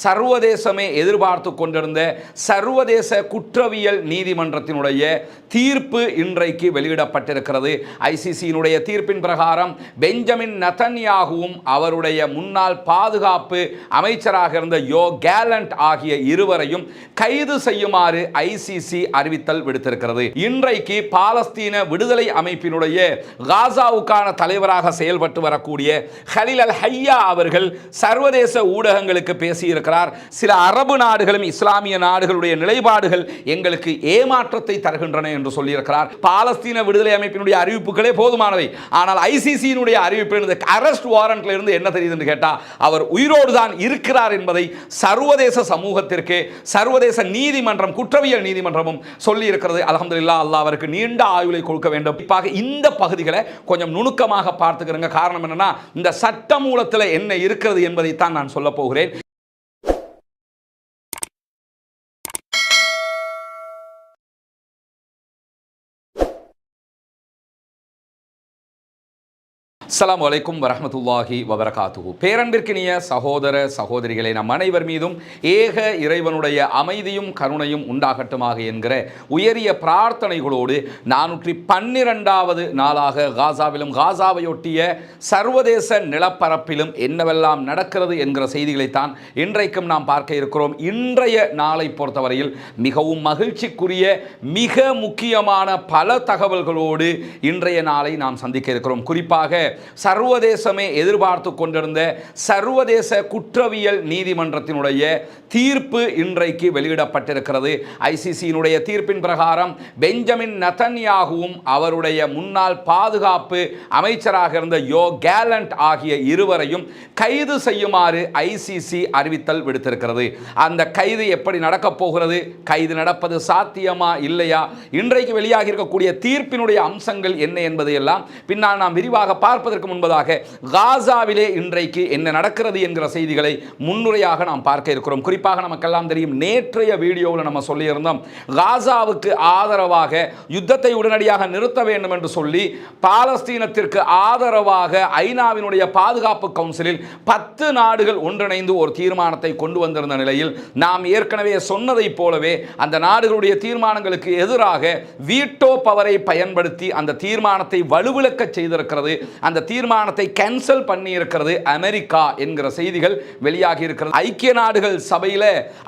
சர்வதேசமே எதிர்பார்த்து கொண்டிருந்த சர்வதேச குற்றவியல் நீதிமன்றத்தினுடைய தீர்ப்பு இன்றைக்கு வெளியிடப்பட்டிருக்கிறது. ஐசிசியினுடைய தீர்ப்பின் பிரகாரம் பெஞ்சமின் நெதன்யாகுவும் அவருடைய முன்னாள் பாதுகாப்பு அமைச்சராக இருந்த யோ கேலண்ட் ஆகிய இருவரையும் கைது செய்யுமாறு ஐசிசி அறிவித்தல் விடுத்திருக்கிறது. இன்றைக்கு பாலஸ்தீன விடுதலை அமைப்பினுடைய காசாவுக்கான தலைவராக செயல்பட்டு வரக்கூடிய ஹலீல் அல் ஹையா அவர்கள் சர்வதேச ஊடகங்களுக்கு பேசியிருக்கிறார். சில அரபு நாடுகளும் இஸ்லாமிய நாடுகளுடைய நிலைப்பாடுகள் எங்களுக்கு ஏமாற்றத்தை தருகின்றன என்று சொல்லியிருக்கிறார். பாலஸ்தீன விடுதலை அமைப்பினுடைய அறிவிப்புகளே போதுமானவை. ஆனால் ஐசிசியினுடைய அறிவிப்பு அரெஸ்ட் வாரண்ட்ல இருந்து என்ன தெரியுது என்று கேட்டா அவர் உயிரோடு தான் இருக்கிறார் என்பதை சர்வதேச சமூகத்திற்கு சர்வதேச நீதிமன்றம் குற்றவியல் நீதிமன்றமும் சொல்லி இருக்கிறது. அல்ஹம்துலில்லாஹ், அல்லாஹ் அவருக்கு நீண்ட ஆயுளை கொடுக்க வேண்டும். இந்த பகுதிகளை கொஞ்சம் நுணுக்கமாக பார்த்துக்கிறங்க. காரணம் என்னன்னா இந்த சட்டமூலத்தில் என்ன இருக்கிறது என்பதை தான் நான் சொல்ல போகிறேன். அஸ்ஸலாமு அலைக்கும் வரஹ்மத்துல்லாஹி வபரகாத்துஹு. பேரன்பிற்கினிய சகோதர சகோதரிகளை நம் அனைவர் மீதும் ஏக இறைவனுடைய அமைதியும் கருணையும் உண்டாகட்டுமாக என்கிற உயரிய பிரார்த்தனைகளோடு 412வது நாளாக காசாவிலும் காசாவையொட்டிய சர்வதேச நிலப்பரப்பிலும் என்னவெல்லாம் நடக்கிறது என்கிற செய்திகளைத்தான் இன்றைக்கும் நாம் பார்க்க இருக்கிறோம். இன்றைய நாளை பொறுத்தவரையில் மிகவும் மகிழ்ச்சிக்குரிய மிக முக்கியமான பல தகவல்களோடு இன்றைய நாளை நாம் சந்திக்க இருக்கிறோம். குறிப்பாக சர்வதேசமே எதிர்பார்த்து கொண்டிருந்த சர்வதேச குற்றவியல் நீதிமன்றத்தினுடைய தீர்ப்பு இன்றைக்கு வெளியிடப்பட்டிருக்கிறது. ஐசிசியினுடைய தீர்ப்பின் பிரகாரம் பெஞ்சமின் நெதன்யாகுவும் அவருடைய முன்னாள் பாதுகாப்பு அமைச்சராக இருந்த யோ கேலண்ட் ஆகிய இருவரையும் கைது செய்யுமாறு ஐசிசி அறிவித்தல் விடுத்திருக்கிறது. அந்த கைது எப்படி நடக்கப் போகிறது, கைது நடப்பது சாத்தியமா இல்லையா, இன்றைக்கு வெளியாகி இருக்கக்கூடிய தீர்ப்பினுடைய அம்சங்கள் என்ன என்பதையெல்லாம் பின்னால் நாம் விரிவாக பார்ப்பதற்கு முன்பதாக காசாவிலே இன்றைக்கு என்ன நடக்கிறது என்கிற செய்திகளை முன்னுரையாக நாம் பார்க்க இருக்கிறோம். குறிப்பாக நமக்கெல்லாம் தெரியும், நேற்றைய வீடியோவில் நம்ம சொல்லியிருந்தோம், காசாவுக்கு ஆதரவாக யுத்தத்தை உடனடியாக நிறுத்த வேண்டும் என்று சொல்லி பாலஸ்தீனத்திற்கு ஆதரவாக ஐநாவினுடைய பாதுகாப்பு கவுன்சிலில் 10 நாடுகள் ஒன்றிணைந்து ஒரு தீர்மானத்தை கொண்டு வந்திருந்த நிலையில் நாம் ஏற்கனவே சொன்னதை போலவே அந்த நாடுகளுடைய தீர்மானங்களுக்கு எதிராக வீட்டோ பவரை பயன்படுத்தி அந்த தீர்மானத்தை வலுவிழக்க செய்திருக்கிறது. அந்த தீர்மானத்தை கேன்சல் பண்ணி இருக்கிறது அமெரிக்கா என்கிற செய்திகள் வெளியாகி இருக்கிறது. ஐக்கிய நாடுகள் சபையில்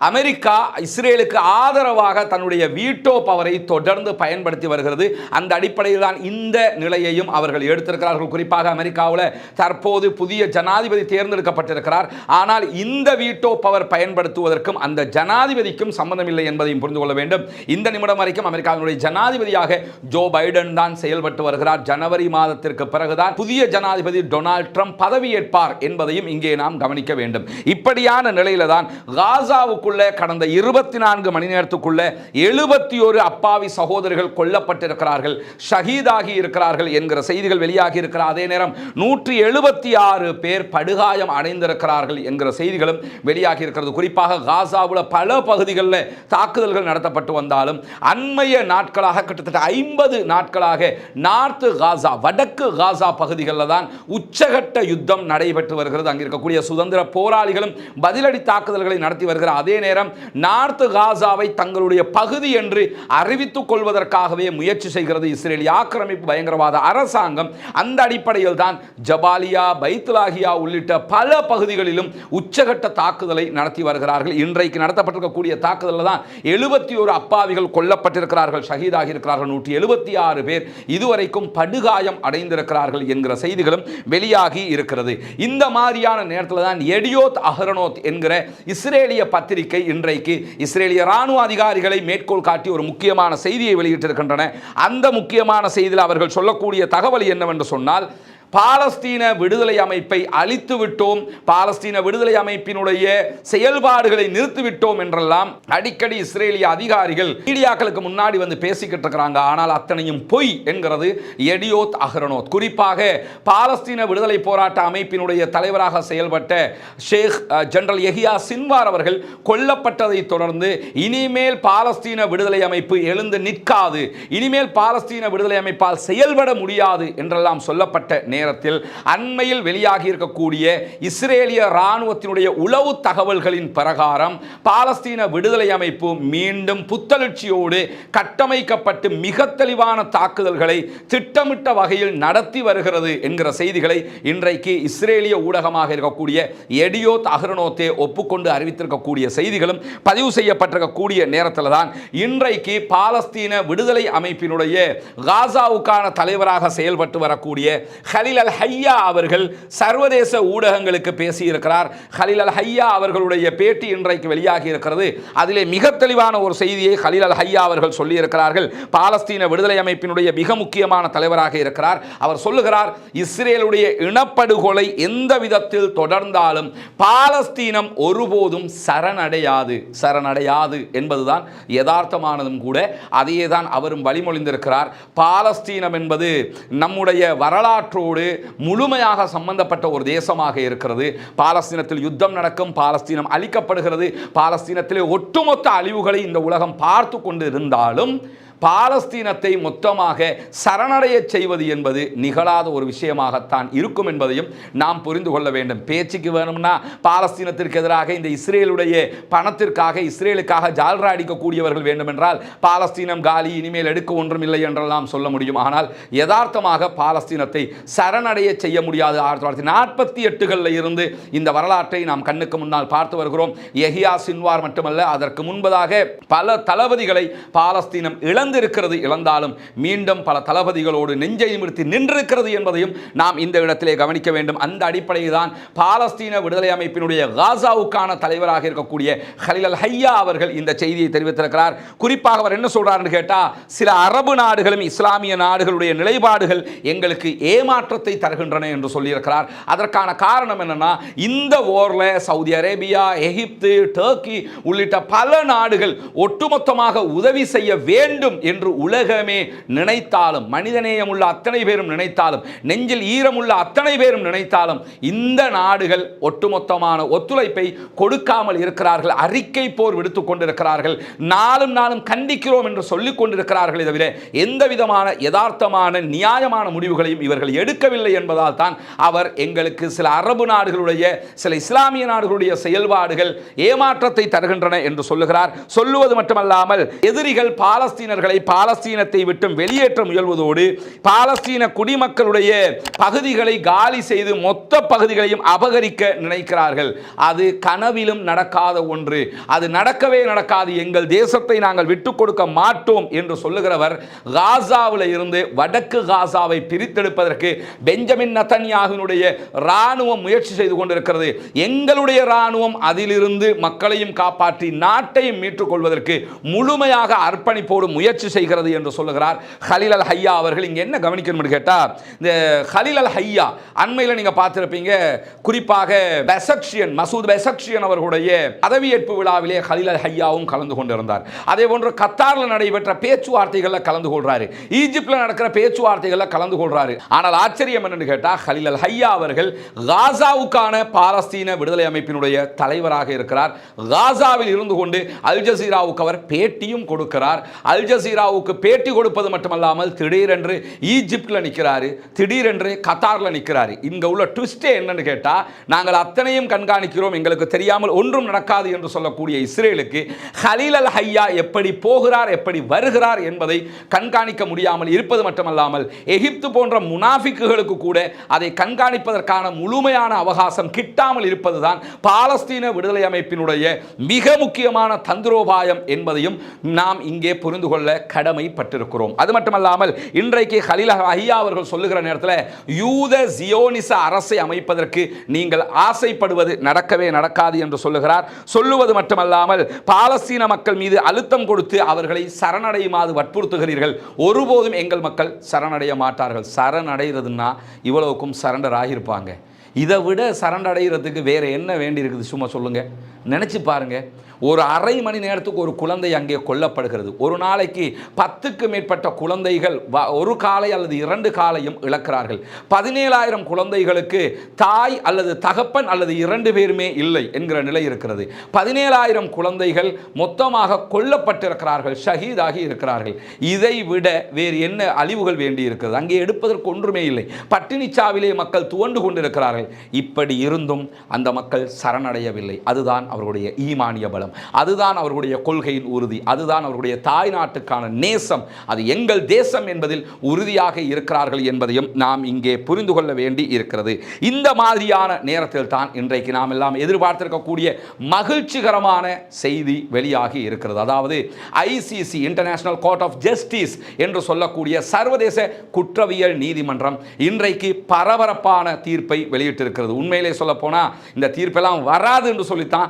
அமெரிக்கா இஸ்ரேலுக்கு ஆதரவாக தன்னுடைய வீட்டோ பவரை தொடர்ந்து பயன்படுத்தி வருகிறது. அந்த அடிப்படையில் தான் இந்த நிலையையும் அவர்கள் எடுத்திருக்கிறார்கள். குறிப்பாக அமெரிக்காவில் தற்போது புதிய ஜனாதிபதி தேர்ந்தெடுக்கப்பட்டிருக்கிறார். ஆனால் இந்த வீட்டோ பவர் பயன்படுத்துவதற்கும் அந்த ஜனாதிபதிக்கும் சம்பந்தம் இல்லை என்பதையும் புரிந்து கொள்ள வேண்டும். இந்த நிமிடம் வரைக்கும் அமெரிக்காவினுடைய ஜனாதிபதியாக ஜோ பைடன் தான் செயல்பட்டு வருகிறார். ஜனவரி மாதத்திற்கு பிறகுதான் புதிய ஜனாதிபதி டொனால்ட் ட்ரம்ப் பதவியேற்பார் என்பதையும் இங்கே நாம் கவனிக்க வேண்டும். இப்படியான நிலையில தான் காசாவுக்குள்ள கடந்த 24 மணி நேரத்துக்குள்ள 71 அப்பாவி சகோதரர்கள் கொல்லப்பட்டிருக்கிறார்கள், ஷஹீதாகி இருக்கிறார்கள் என்கிற செய்திகள் வெளியாகி இருக்கிற அதே நேரம் 176 பேர் படுகாயம் அடைந்திருக்கிறார்கள் என்கிற செய்திகளும் வெளியாகி இருக்கிறது. குறிப்பாக காசாவுல பல பகுதிகளில் தாக்குதல்கள் நடத்தப்பட்டு வந்தாலும் அண்மைய நாட்களாக கிட்டத்தட்ட 50 நாட்களாக நார்த் காசா வடக்கு காசா பகுதிகளில் தான் உச்சகட்ட யுத்தம் நடைபெற்று வருகிறது. அங்கே இருக்கக்கூடிய சுதந்திர போராளிகளும் பதிலடி தாக்குதல்களை நடத்தி வருகிற அதே நேரம் நார்த் காசாவை தங்களுடைய பகுதி என்று அறிவித்துக் கொள்வதற்காகவே முயற்சி செய்கிறது இஸ்ரேலிய ஆக்கிரமிப்பு பயங்கரவாத அரசாங்கம். அந்த அடிப்படையில் தான் ஜபாலியா, பைத்துலாகியா உள்ளிட்ட பல பகுதிகளிலும் உச்சகட்ட தாக்குதலை நடத்தி வருகிறார்கள். இன்றைக்கு நடத்தப்பட்டிருக்கக்கூடிய தாக்குதலில் தான் 71 அப்பாவிகள் கொல்லப்பட்டிருக்கிறார்கள், ஷஹீதாகி இருக்கிறார்கள். 176 பேர் இதுவரைக்கும் படுகாயம் அடைந்திருக்கிறார்கள் என்கிற செய்திகளும் வெளியாகி இருக்கிறது. இந்த மாதிரியான நேரத்தில் தான் எடியோத் அஹ்ரோனோத் என்கிற இஸ்ரேலிய பத்திரிகை இன்றைக்கு இஸ்ரேலிய ராணுவ அதிகாரிகளை மேற்கோள் காட்டி ஒரு முக்கியமான செய்தியை வெளியிட்டிருக்கின்றன. அந்த முக்கியமான செய்தியில் அவர்கள் சொல்லக்கூடிய தகவல் என்னவென்று சொன்னால், பாலஸ்தீன விடுதலை அமைப்பை அழித்து விட்டோம், பாலஸ்தீன விடுதலை அமைப்பினுடைய செயல்பாடுகளை நிறுத்திவிட்டோம் என்றெல்லாம் அடிக்கடி இஸ்ரேலிய அதிகாரிகள் மீடியாக்களுக்கு முன்னாடி வந்து பேசிக்கிட்டு இருக்கிறாங்க. ஆனால் அத்தனையும் பொய் என்கிறது எடியோத் அஹ்ரோனோத். குறிப்பாக பாலஸ்தீன விடுதலை போராட்ட அமைப்பினுடைய தலைவராக செயல்பட்ட ஷேக் ஜெனரல் யஹியா சின்வார் அவர்கள் கொல்லப்பட்டதை தொடர்ந்து இனிமேல் பாலஸ்தீன விடுதலை அமைப்பு எழுந்து நிற்காது, இனிமேல் பாலஸ்தீன விடுதலை அமைப்பால் செயல்பட முடியாது என்றெல்லாம் சொல்லப்பட்ட நேரத்தில் அண்மையில் வெளியாகி இருக்கக்கூடிய இஸ்ரேலிய இராணுவத்தினுடைய உளவு தகவல்களின் பிரகாரம் பாலஸ்தீன விடுதலை அமைப்பு மீண்டும் புத்தெழுச்சியோடு கட்டமைக்கப்பட்டு மிக தெளிவான தாக்குதல்களை திட்டமிட்ட வகையில் நடத்தி வருகிறது என்கிற செய்திகளை இன்றைக்கு இஸ்ரேலிய ஊடகமாக இருக்கக்கூடிய எடியோத் அஹ்ரோனோத்தே ஒப்புக்கொண்டு அறிவித்திருக்கக்கூடிய செய்திகளும் பதிவு செய்யப்பட்டிருக்கக்கூடிய நேரத்தில் தான் இன்றைக்கு பாலஸ்தீன விடுதலை அமைப்பினுடைய காசாவுக்கான தலைவராக செயல்பட்டு வரக்கூடிய ஹலீல் அல் ஹையா அவர்கள் சர்வதேச ஊடகங்களுக்கு பேசியிருக்கிறார். ஹலீல் அல் ஹையா அவர்களுடைய பேட்டி இன்றைக்கு வெளியாகி இருக்கிறது. அதிலே மிக தெளிவான ஒரு செய்தியை ஹலீல் அல் ஹையா அவர்கள் சொல்லியிருக்கிறார்கள். பாலஸ்தீன விடுதலை அமைப்பினுடைய மிக முக்கியமான தலைவராக இருக்கிறார். அவர் சொல்லுகிறார், இஸ்ரேலுடைய இனப்படுகொலை எந்த விதத்தில் தொடர்ந்தாலும் பாலஸ்தீனம் ஒருபோதும் சரணடையாது என்பதுதான் யதார்த்தமானதும் கூட. அதையே தான் அவரும் வழிமொழிந்திருக்கிறார். பாலஸ்தீனம் என்பது நம்முடைய வரலாற்றோடு முழுமையாக சம்பந்தப்பட்ட ஒரு தேசமாக இருக்கிறது. பாலஸ்தீனத்தில் யுத்தம் நடக்கும், பாலஸ்தீனம் அழிக்கப்படுகிறது, பாலஸ்தீனத்திலே ஒட்டுமொத்த அழிவுகளை இந்த உலகம் பார்த்து கொண்டு இருந்தாலும் பாலஸ்தீனத்தை மொத்தமாக சரணடைய செய்வது என்பது நிகழாத ஒரு விஷயமாகத்தான் இருக்கும் என்பதையும் நாம் புரிந்து கொள்ள வேண்டும். பேச்சுக்கு வேணும்னா பாலஸ்தீனத்திற்கு எதிராக இந்த இஸ்ரேலுடைய பணத்திற்காக இஸ்ரேலுக்காக ஜால்ரா அடிக்கக்கூடியவர்கள் வேண்டுமென்றால் பாலஸ்தீனம் காலி, இனிமேல் எடுக்க ஒன்றும் இல்லை என்றெல்லாம் சொல்ல முடியும். ஆனால் யதார்த்தமாக பாலஸ்தீனத்தை சரணடைய செய்ய முடியாது. 1948களில் இருந்து இந்த வரலாற்றை நாம் கண்ணுக்கு முன்னால் பார்த்து வருகிறோம். யஹியா சின்வார் மட்டுமல்ல, அதற்கு முன்பதாக பல தளபதிகளை பாலஸ்தீனம் இழந்தாலும் மீண்டும் பல தளபதிகளோடு நெஞ்சை நிமிர்த்தி நின்றிருக்கிறது என்பதையும் நாம் இந்த இடத்திலே கவனிக்க வேண்டும். அந்த அடிப்படையில் தான் பாலஸ்தீன விடுதலை அமைப்பினுடைய காசாவுக்கான தலைவராக இருக்கக்கூடிய ஹலீல் அல் ஹையா அவர்கள் இந்த செய்தியை தெரிவித்திருக்கிறார். குறிப்பாக அவர் என்ன சொல்றாருன்னு கேட்டா, சில அரபு நாடுகளும் இஸ்லாமிய நாடுகளுடைய நிலைப்பாடுகள் எங்களுக்கு ஏமாற்றத்தை தருகின்றன என்று சொல்லியிருக்கிறார். அதற்கான காரணம் என்னன்னா, இந்த போர்ல சவுதி அரேபியா, எகிப்து, டர்க்கி உள்ளிட்ட பல நாடுகள் ஒட்டுமொத்தமாக உதவி செய்ய வேண்டும் என்று உலகமே நினைத்தாலும், மனிதநேயம் உள்ள அத்தனை பேரும் நினைத்தாலும், நெஞ்சில் ஈரம் உள்ள அத்தனை பேரும் நினைத்தாலும் இந்த நாடுகள் ஒட்டுமொத்தமான ஒத்துழைப்பை கொடுக்காமல் இருக்கிறார்கள். அறிக்கை போர் விடுத்துக் கொண்டிருக்கிறார்கள். நாளும் நாளும் கண்டிக்கிறோம் என்று சொல்லிக் கொண்டிருக்கிறார்கள். தவிர எந்த விதமான யதார்த்தமான நியாயமான முடிவுகளையும் இவர்கள் எடுக்கவில்லை என்பதால் தான் அவர் எங்களுக்கு சில அரபு நாடுகளுடைய, சில இஸ்லாமிய நாடுகளுடைய செயல்பாடுகள் ஏமாற்றத்தை தருகின்றன என்று சொல்லுகிறார். சொல்லுவது மட்டுமல்லாமல் எதிரிகள் பாலஸ்தீனர்களை பாலஸ்தீனத்தை விட்டு வெளியேற்ற முயல்வதோடு பாலஸ்தீன குடிமக்களுடைய பகுதிகளை காலி செய்து மொத்த பகுதிகளையும் அபகரிக்க நினைக்கிறார்கள். அது கனவிலும் நடக்காத ஒன்று. அது நடக்கவே நடக்காது. எங்கள் தேசத்தை நாங்கள் விட்டுக் கொடுக்க மாட்டோம் என்று சொல்லுகிறவர் காசாவில் இருந்து வடக்கு காசாவை பிரித்தெடுப்பதற்கு பெஞ்சமின் நெதன்யாகுவினுடைய ராணுவம் முயற்சி செய்து கொண்டிருக்கிறது. எங்களுடைய ராணுவம் அதிலிருந்து மக்களையும் காப்பாற்றி நாட்டையும் மீட்டுக் கொள்வதற்கு முழுமையாக அர்ப்பணிப்போடு முயற்சி செய்கிறது என்று சொல்லுகிறார் ஹலீல் அல் ஹையா அவர்கள். இங்க என்ன கவனிக்கணும்னு கேட்டா, இந்த ஹலீல் அல் ஹையா அண்மையில் நீங்க பார்த்திருப்பீங்க, குறிப்பாக பெசக்ஷியன், மசூத் பெசக்ஷியன் அவர்களுடைய பதவியேற்பு விழாவிலே ஹலீல் அல் ஹையாவும் கலந்து கொண்டிருந்தார். அதே போன்று கத்தாரில் நடைபெற்ற பேச்சுவார்த்தைகளில் கலந்து கொள்றாரு, ஈஜிப்டில் நடக்கிற பேச்சுவார்த்தைகளில் கலந்து கொள்றாரு. ஆனால் ஆச்சரியம் என்னன்னு கேட்டா, ஹலீல் அல் ஹையா அவர்கள் காசாவுக்கான பாலஸ்தீன விடுதலை அமைப்பினுடைய தலைவராக இருக்கிறார். காசாவில் இருந்து கொண்டு அல் ஜசீராவுக்கு அவர் பேட்டியும் கொடுக்கிறார். அல் ஜசீராவுக்கு பேட்டி கொடுப்பது மட்டுமல்லாமல் திடீரென்று ஈஜிப்டில் நிற்கிறாரு, திடீரென்று கத்தாரில் நிற்கிறாரு. இங்க உள்ள ட்விஸ்டே என்னன்னு கேட்டா, நாங்கள் அத்தனையும் கண்காணிக்கிறோம், எங்களுக்கு தெரியாமல் ஒன்றும் நடக்காது என்று சொல்லக்கூடிய இஸ்ரேலுக்கு ஹலீல் அல் ஹையா எப்படி போகிறார், எப்படி வருகிறார் என்பதை கண்காணிக்க முடியாமல் இருப்பது மட்டுமல்லாமல் எகிப்து போன்ற முனாஃபிக்குகளுக்கு கூட அதை கண்காணிப்பதற்கான முழுமையான அவகாசம் கிட்டாமல் இருப்பதுதான் பாலஸ்தீன விடுதலை அமைப்பினுடைய மிக முக்கியமான தந்திரோபாயம் என்பதையும் நாம் இங்கே புரிந்து கொள்ள கடமைப்பட்டிருக்கிறோம். அது மட்டுமல்லாமல் இன்றைக்கு ஹலீல் அல் ஹையா அவர்கள் சொல்லுகிற நேரத்தில் யூத ஜியோனிச அரசை அமைப்பதற்கு நீங்கள் ஆசைப்படுவது நடக்கவே நடக்காது என்று சொல்லுகிறார். சொல்லுவது மட்டுமல்லாமல் பாலஸ்தீன மக்கள் மீது அழுத்தம் கொடுத்து அவர்களை சரணடையுமாறு வற்புறுத்துகிறீர்கள். ஒருபோதும் எங்கள் மக்கள் சரணடைய மாட்டார்கள். சரணடைகிறதுனா இவ்வளவுக்கும் சரண்டர் ஆகியிருப்பாங்க. இதை விட சரண்டடைகிறதுக்கு வேற என்ன வேண்டி இருக்குது? சும்மா சொல்லுங்க, நினைச்சு பாருங்க. ஒரு அரை மணி நேரத்துக்கு ஒரு குழந்தை அங்கே கொல்லப்படுகிறது. ஒரு நாளைக்கு 10க்கு மேற்பட்ட குழந்தைகள் ஒரு காலை அல்லது 2 காலையும் இழக்கிறார்கள். 17,000 குழந்தைகளுக்கு தாய் அல்லது தகப்பன் அல்லது 2 பேருமே இல்லை என்கிற நிலை இருக்கிறது. 17,000 குழந்தைகள் மொத்தமாக கொல்லப்பட்டிருக்கிறார்கள், ஷஹீதாகி இருக்கிறார்கள். இதை விட வேறு என்ன அழிவுகள் வேண்டி இருக்கிறது? அங்கே எடுப்பதற்கு ஒன்றுமே இல்லை. பட்டினிச்சாவிலே மக்கள் துவண்டு கொண்டிருக்கிறார்கள். இப்படி இருந்தும் அந்த மக்கள் சரணடையவில்லை. அதுதான் அவர்களுடைய ஈமானிய பலம், அதுதான் அவர்களுடைய கொள்கையின் உறுதி, அதுதான் அவர்களுடைய தாய் நாட்டுக்கான நேசம். அது எங்கள் தேசம் என்பதில் உறுதியாக இருக்கிறார்கள் என்பதையும் நாம் இங்கே புரிந்து கொள்ள வேண்டி இருக்கிறது. இந்த மாதிரியான நேரத்தில் தான் இன்றைக்கு நாம் எல்லாம் எதிர்பார்த்திருக்கக்கூடிய மகிழ்ச்சிகரமான செய்தி வெளியாகி இருக்கிறது. அதாவது ICC international court of justice என்று சொல்லக்கூடிய சர்வதேச குற்றவியல் நீதிமன்றம் இன்றைக்கு பரபரப்பான தீர்ப்பை வெளியிட்டிருக்கிறது. உண்மையிலே சொல்ல போனா இந்த தீர்ப்பெல்லாம் வராது என்று சொல்லித்தான்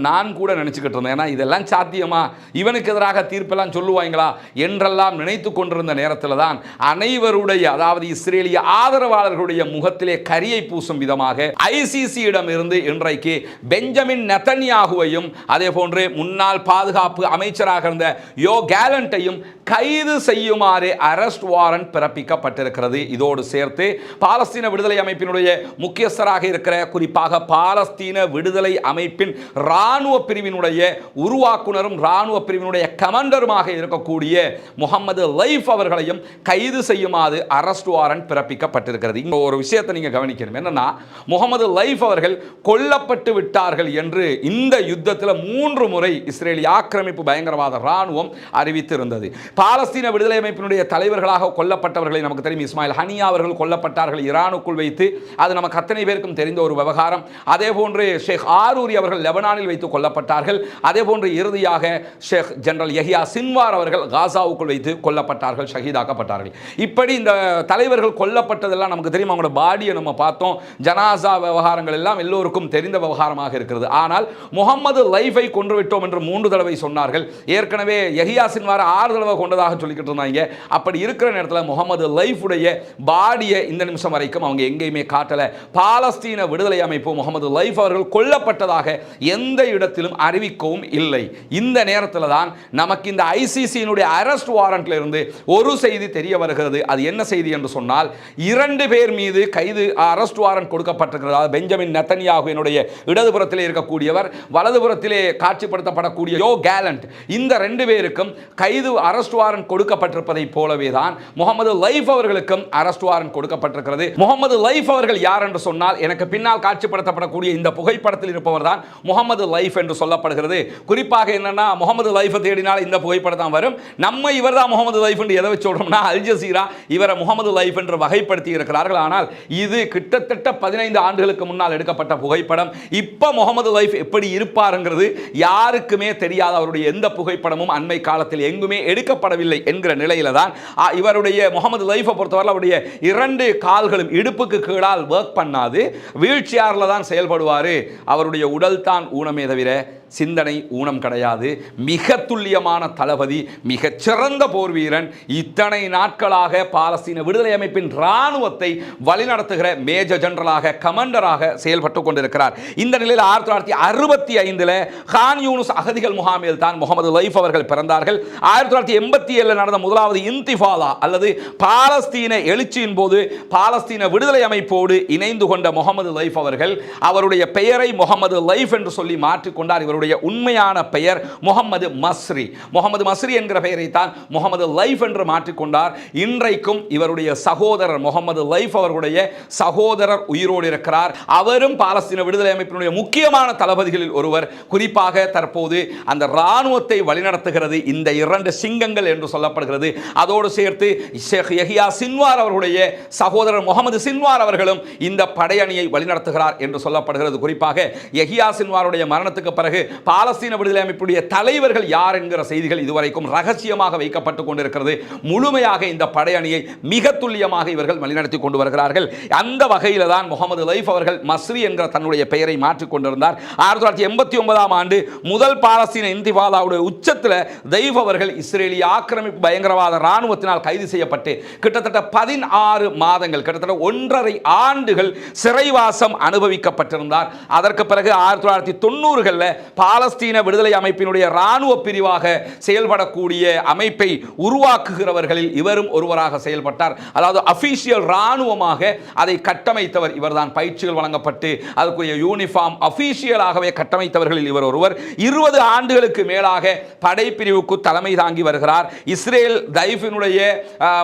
நான் கூட நினைச்சுக்கிட்டு இருந்தேன். ஏன்னா இதெல்லாம் சாத்தியமா, இவனுக்கு எதிராக தீர்ப்பெல்லாம் சொல்லுவாங்களா என்றெல்லாம் நினைத்து கொண்டிருந்த நேரத்தில் தான் அனைவருடைய, அதாவது இஸ்ரேலிய ஆதரவாளர்களுடைய முகத்திலே கரியை பூசும் விதமாக ICC இடம் இருந்து இன்றைக்கு பெஞ்சமின் நெதன்யாகுவையும் அதே போன்று முன்னாள் பாதுகாப்பு அமைச்சராக இருந்த யோ கேலண்டையும் கைது செய்யுமாறு அரெஸ்ட் வாரண்ட் பிறப்பிக்கப்பட்டிருக்கிறது. இதோடு சேர்த்து பாலஸ்தீன விடுதலை அமைப்பினுடைய முக்கியஸ்தராக இருக்கிற, குறிப்பாக பாலஸ்தீன விடுதலை அமைப்பின் இராணுவ பிரிவினுடைய உருவாக்குனரும் இராணுவ பிரிவினுடைய கமாண்டருமாக இருக்கக்கூடிய முகமது லைஃப் அவர்களையும் கைது செய்யுமாறு அரெஸ்ட் வாரண்ட் பிறப்பிக்கப்பட்டிருக்கிறது. இங்க ஒரு விஷயத்தை நீங்க கவனிக்கணும். என்னன்னா, முகமது லைஃப் அவர்கள் கொல்லப்பட்டு விட்டார்கள் என்று இந்த யுத்தத்தில் 3 முறை இஸ்ரேலிய ஆக்கிரமிப்பு பயங்கரவாத இராணுவம் அறிவித்திருந்தது. பாலஸ்தீன விடுதலை அமைப்பினுடைய தலைவர்களாக கொல்லப்பட்டவர்களை நமக்கு தெரியும். இஸ்மாயில் ஹனியா அவர்கள் கொல்லப்பட்டார்கள் ஈரானுக்குள் வைத்து. அது நமக்கு அத்தனை பேருக்கும் தெரிந்த ஒரு விவகாரம். அதே போன்று ஷேக் ஆரூரி அவர்கள் லெபனானில் வைத்து கொல்லப்பட்டார்கள். அதே போன்று இறுதியாக ஷேக் ஜெனரல் யஹ்யா சின்வார் அவர்கள் காசாவுக்குள் வைத்து கொல்லப்பட்டார்கள், ஷஹீதாக்கப்பட்டார்கள். இப்படி இந்த தலைவர்கள் கொல்லப்பட்டதெல்லாம் நமக்கு தெரியும். அவங்களோட பாடியை நம்ம பார்த்தோம். ஜனாசா விவகாரங்கள் எல்லாம் எல்லோருக்கும் தெரிந்த விவகாரமாக இருக்கிறது. ஆனால் முகமது லைஃபை கொன்றுவிட்டோம் என்று 3 தடவை சொன்னார்கள். ஏற்கனவே யஹ்யா சின்வார் 6 தடவை கொண்டதாக சொல்லிக்கிட்டு இருந்தாங்க. அப்படி இருக்கிற நேரத்தில் முகமது லைஃபுடைய பாடியை இந்த நிமிஷம் வரைக்கும் அவங்க எங்கேயுமே காட்டல. பாலஸ்தீன விடுதலை அமைப்பு முகமது லைஃப் அவர்கள் கொல்லப்பட்டதாக எந்த இடத்திலும் அறிவிக்கவும் இல்லை. இந்த நேரத்தில் தான் நமக்கு இந்த ICC-னுடைய அரெஸ்ட் வாரண்ட்ல இருந்து ஒரு செய்தி தெரிய வருகிறது. அது என்ன செய்தி என்று சொன்னால், 2 பேர் மீது கைது அரெஸ்ட் வாரண்ட் கொடுக்கப்பட்டிருக்கிறது. பெஞ்சமின் நெதன்யாகுவினுடைய இடதுபுறத்திலே இருக்கக்கூடியவர், வலதுபுறத்திலே காட்சிப்படுத்தப்படக்கூடிய யோ கேலண்ட், இந்த 2 பேருக்கும் கைது அரெஸ்ட் வாரண்ட் கொடுக்கப்பட்டிருப்பதை போலவே தான் முகமது லைஃப் அவர்களுக்கும் அரெஸ்ட் வாரண்ட் கொடுக்கப்பட்டிருக்கிறது. முகமது லைஃப் அவர்கள் யார் என்று சொன்னால், எனக்கு பின்னால் காட்சிப்படுத்தப்படக்கூடிய இந்த புகைப்படத்தில் இருப்பவர் தான் முகமது லைஃப் என்று சொல்லப்படுகிறது. குறிப்பாக என்னன்னா, முகமது லைஃபை தேடினால் இந்த புகைப்படம் தான் வரும். நம்ம இவர் தான் முகமது லைஃப் என்று எதை வச்சு சொல்றோம்னா, அல் ஜசீரா இவரை முகமது லைஃப் என்று வகைப்படுத்தி இருக்கிறார்கள். ஆனால் இது கிட்டத்தட்ட 15 ஆண்டுகளுக்கு முன்னால் எடுக்கப்பட்ட புகைப்படம். இப்ப முகமது லைஃப் எப்படி இருப்பாருங்கிறது யாருக்குமே தெரியாத, அவருடைய எந்த புகைப்படமும் அண்மை காலத்தில் எங்குமே எடுக்கப்படவில்லை என்கிற நிலையில தான் இவருடைய முகமது லைஃபை பொறுத்தவரை அவருடைய 2 கால்களும் இடுப்புக்கு கீழால் ஒர்க் பண்ணாது, வீல் சேர்ல தான் செயல்படுவார். அவருடைய உடல் தான் ஊனமே தவிர சிந்தனை ஊனம் கிடையாது. மிக துல்லியமான தளபதி, மிகச் சிறந்த போர் வீரன். இத்தனை நாட்களாக பாலஸ்தீன விடுதலை அமைப்பின் இராணுவத்தை வழிநடத்துகிற மேஜர் ஜெனரலாக, கமாண்டராக செயல்பட்டு கொண்டிருக்கிறார். இந்த நிலையில் 1965 கான் யூனுஸ் அகதிகள் முகாமில் தான் முகமது லைஃப் அவர்கள் பிறந்தார்கள். 1987 நடந்த முதலாவது இன்திஃபாதா அல்லது பாலஸ்தீன எழுச்சியின் போது பாலஸ்தீன விடுதலை அமைப்போடு இணைந்து கொண்ட முகமது லைஃப் அவர்கள் அவருடைய பெயரை முகமது லைஃப் என்று சொல்லி மாற்றிக்கொண்டார். இவருடைய உண்மையான பெயர் முகமது மஸ்ரி. முகமது மஸ்ரி என்கிற பெயரை தான் முகமது லைஃப் என்று மாற்றிக்கொண்டார். இன்றைக்கும் இவருடைய சகோதரர் முகமது லைஃப் அவர்களுடைய சகோதரர் உயிரோடு இருக்கிறார். அவரும் பாலஸ்தீன விடுதலை அமைப்பினுடைய முக்கியமான தளபதிகளில் ஒருவர். குறிப்பாக தற்போது அந்த இராணுவத்தை வழிநடத்துகிறது இந்த 2 சிங்கங்கள் என்று சொல்லப்படுகிறது. அதோடு சேர்த்து ஷேக் யஹ்யா சின்வார் அவர்களுடைய சகோதரர் முகமது சின்வார் அவர்களும் இந்த படையணியை வழிநடத்துகிறார் என்று சொல்லப்படுகிறது. குறிப்பாக யஹ்யா சின்வாருடைய மரணத்துக்கு பிறகு பாலஸ்தீன விடுதலை அமைப்புடைய தலைவர்கள் யார் என்கிற செய்திகள் இதுவரைக்கும் ரகசியமாக வைக்கப்பட்டுக் கொண்டிருக்கிறது. முழுமையாக இந்த படையணியை மிக துல்லியமாக இவர்கள் வழிநடத்தி கொண்டு வருகிறார்கள். அந்த வகையில் தான் முகமது லைஃப் அவர்கள் மஸ்ரி என்கிற தன்னுடைய பெயரை மாற்றிக் கொண்டிருந்தார். 1989 ஆண்டு முதல் பாலஸ்தீன இன்திஃபாதாவுடைய உச்சத்தில் லைஃப் அவர்கள் இஸ்ரேலிய ஆக்கிரமிப்பு பயங்கரவாத இராணுவத்தினால் கைது செய்யப்பட்டு கிட்டத்தட்ட 16 மாதங்கள், கிட்டத்தட்ட 1.5 ஆண்டுகள் சிறைவாசம் அனுபவிக்கப்பட்டிருந்தார். அதற்கு பிறகு 1990களில் பாலஸ்தீன விடுதலை அமைப்பினுடைய இராணுவ பிரிவாக செயல்படக்கூடிய அமைப்பை உருவாக்குகிறவர்களில் இவரும் ஒருவராக செயல்பட்டார். அதாவது அபிஷியல் இராணுவமாக அதை கட்டமைத்தவர் இவர்தான். பயிற்சிகள் வழங்கப்பட்டு அதுக்குரிய யூனிஃபார்ம் அபிஷியலாகவே கட்டமைத்தவர்களில் இவர் ஒருவர். 20 ஆண்டுகளுக்கு மேலாக படைப்பிரிவுக்கு தலைமை தாங்கி வருகிறார். இஸ்ரேல் தைஃபினுடைய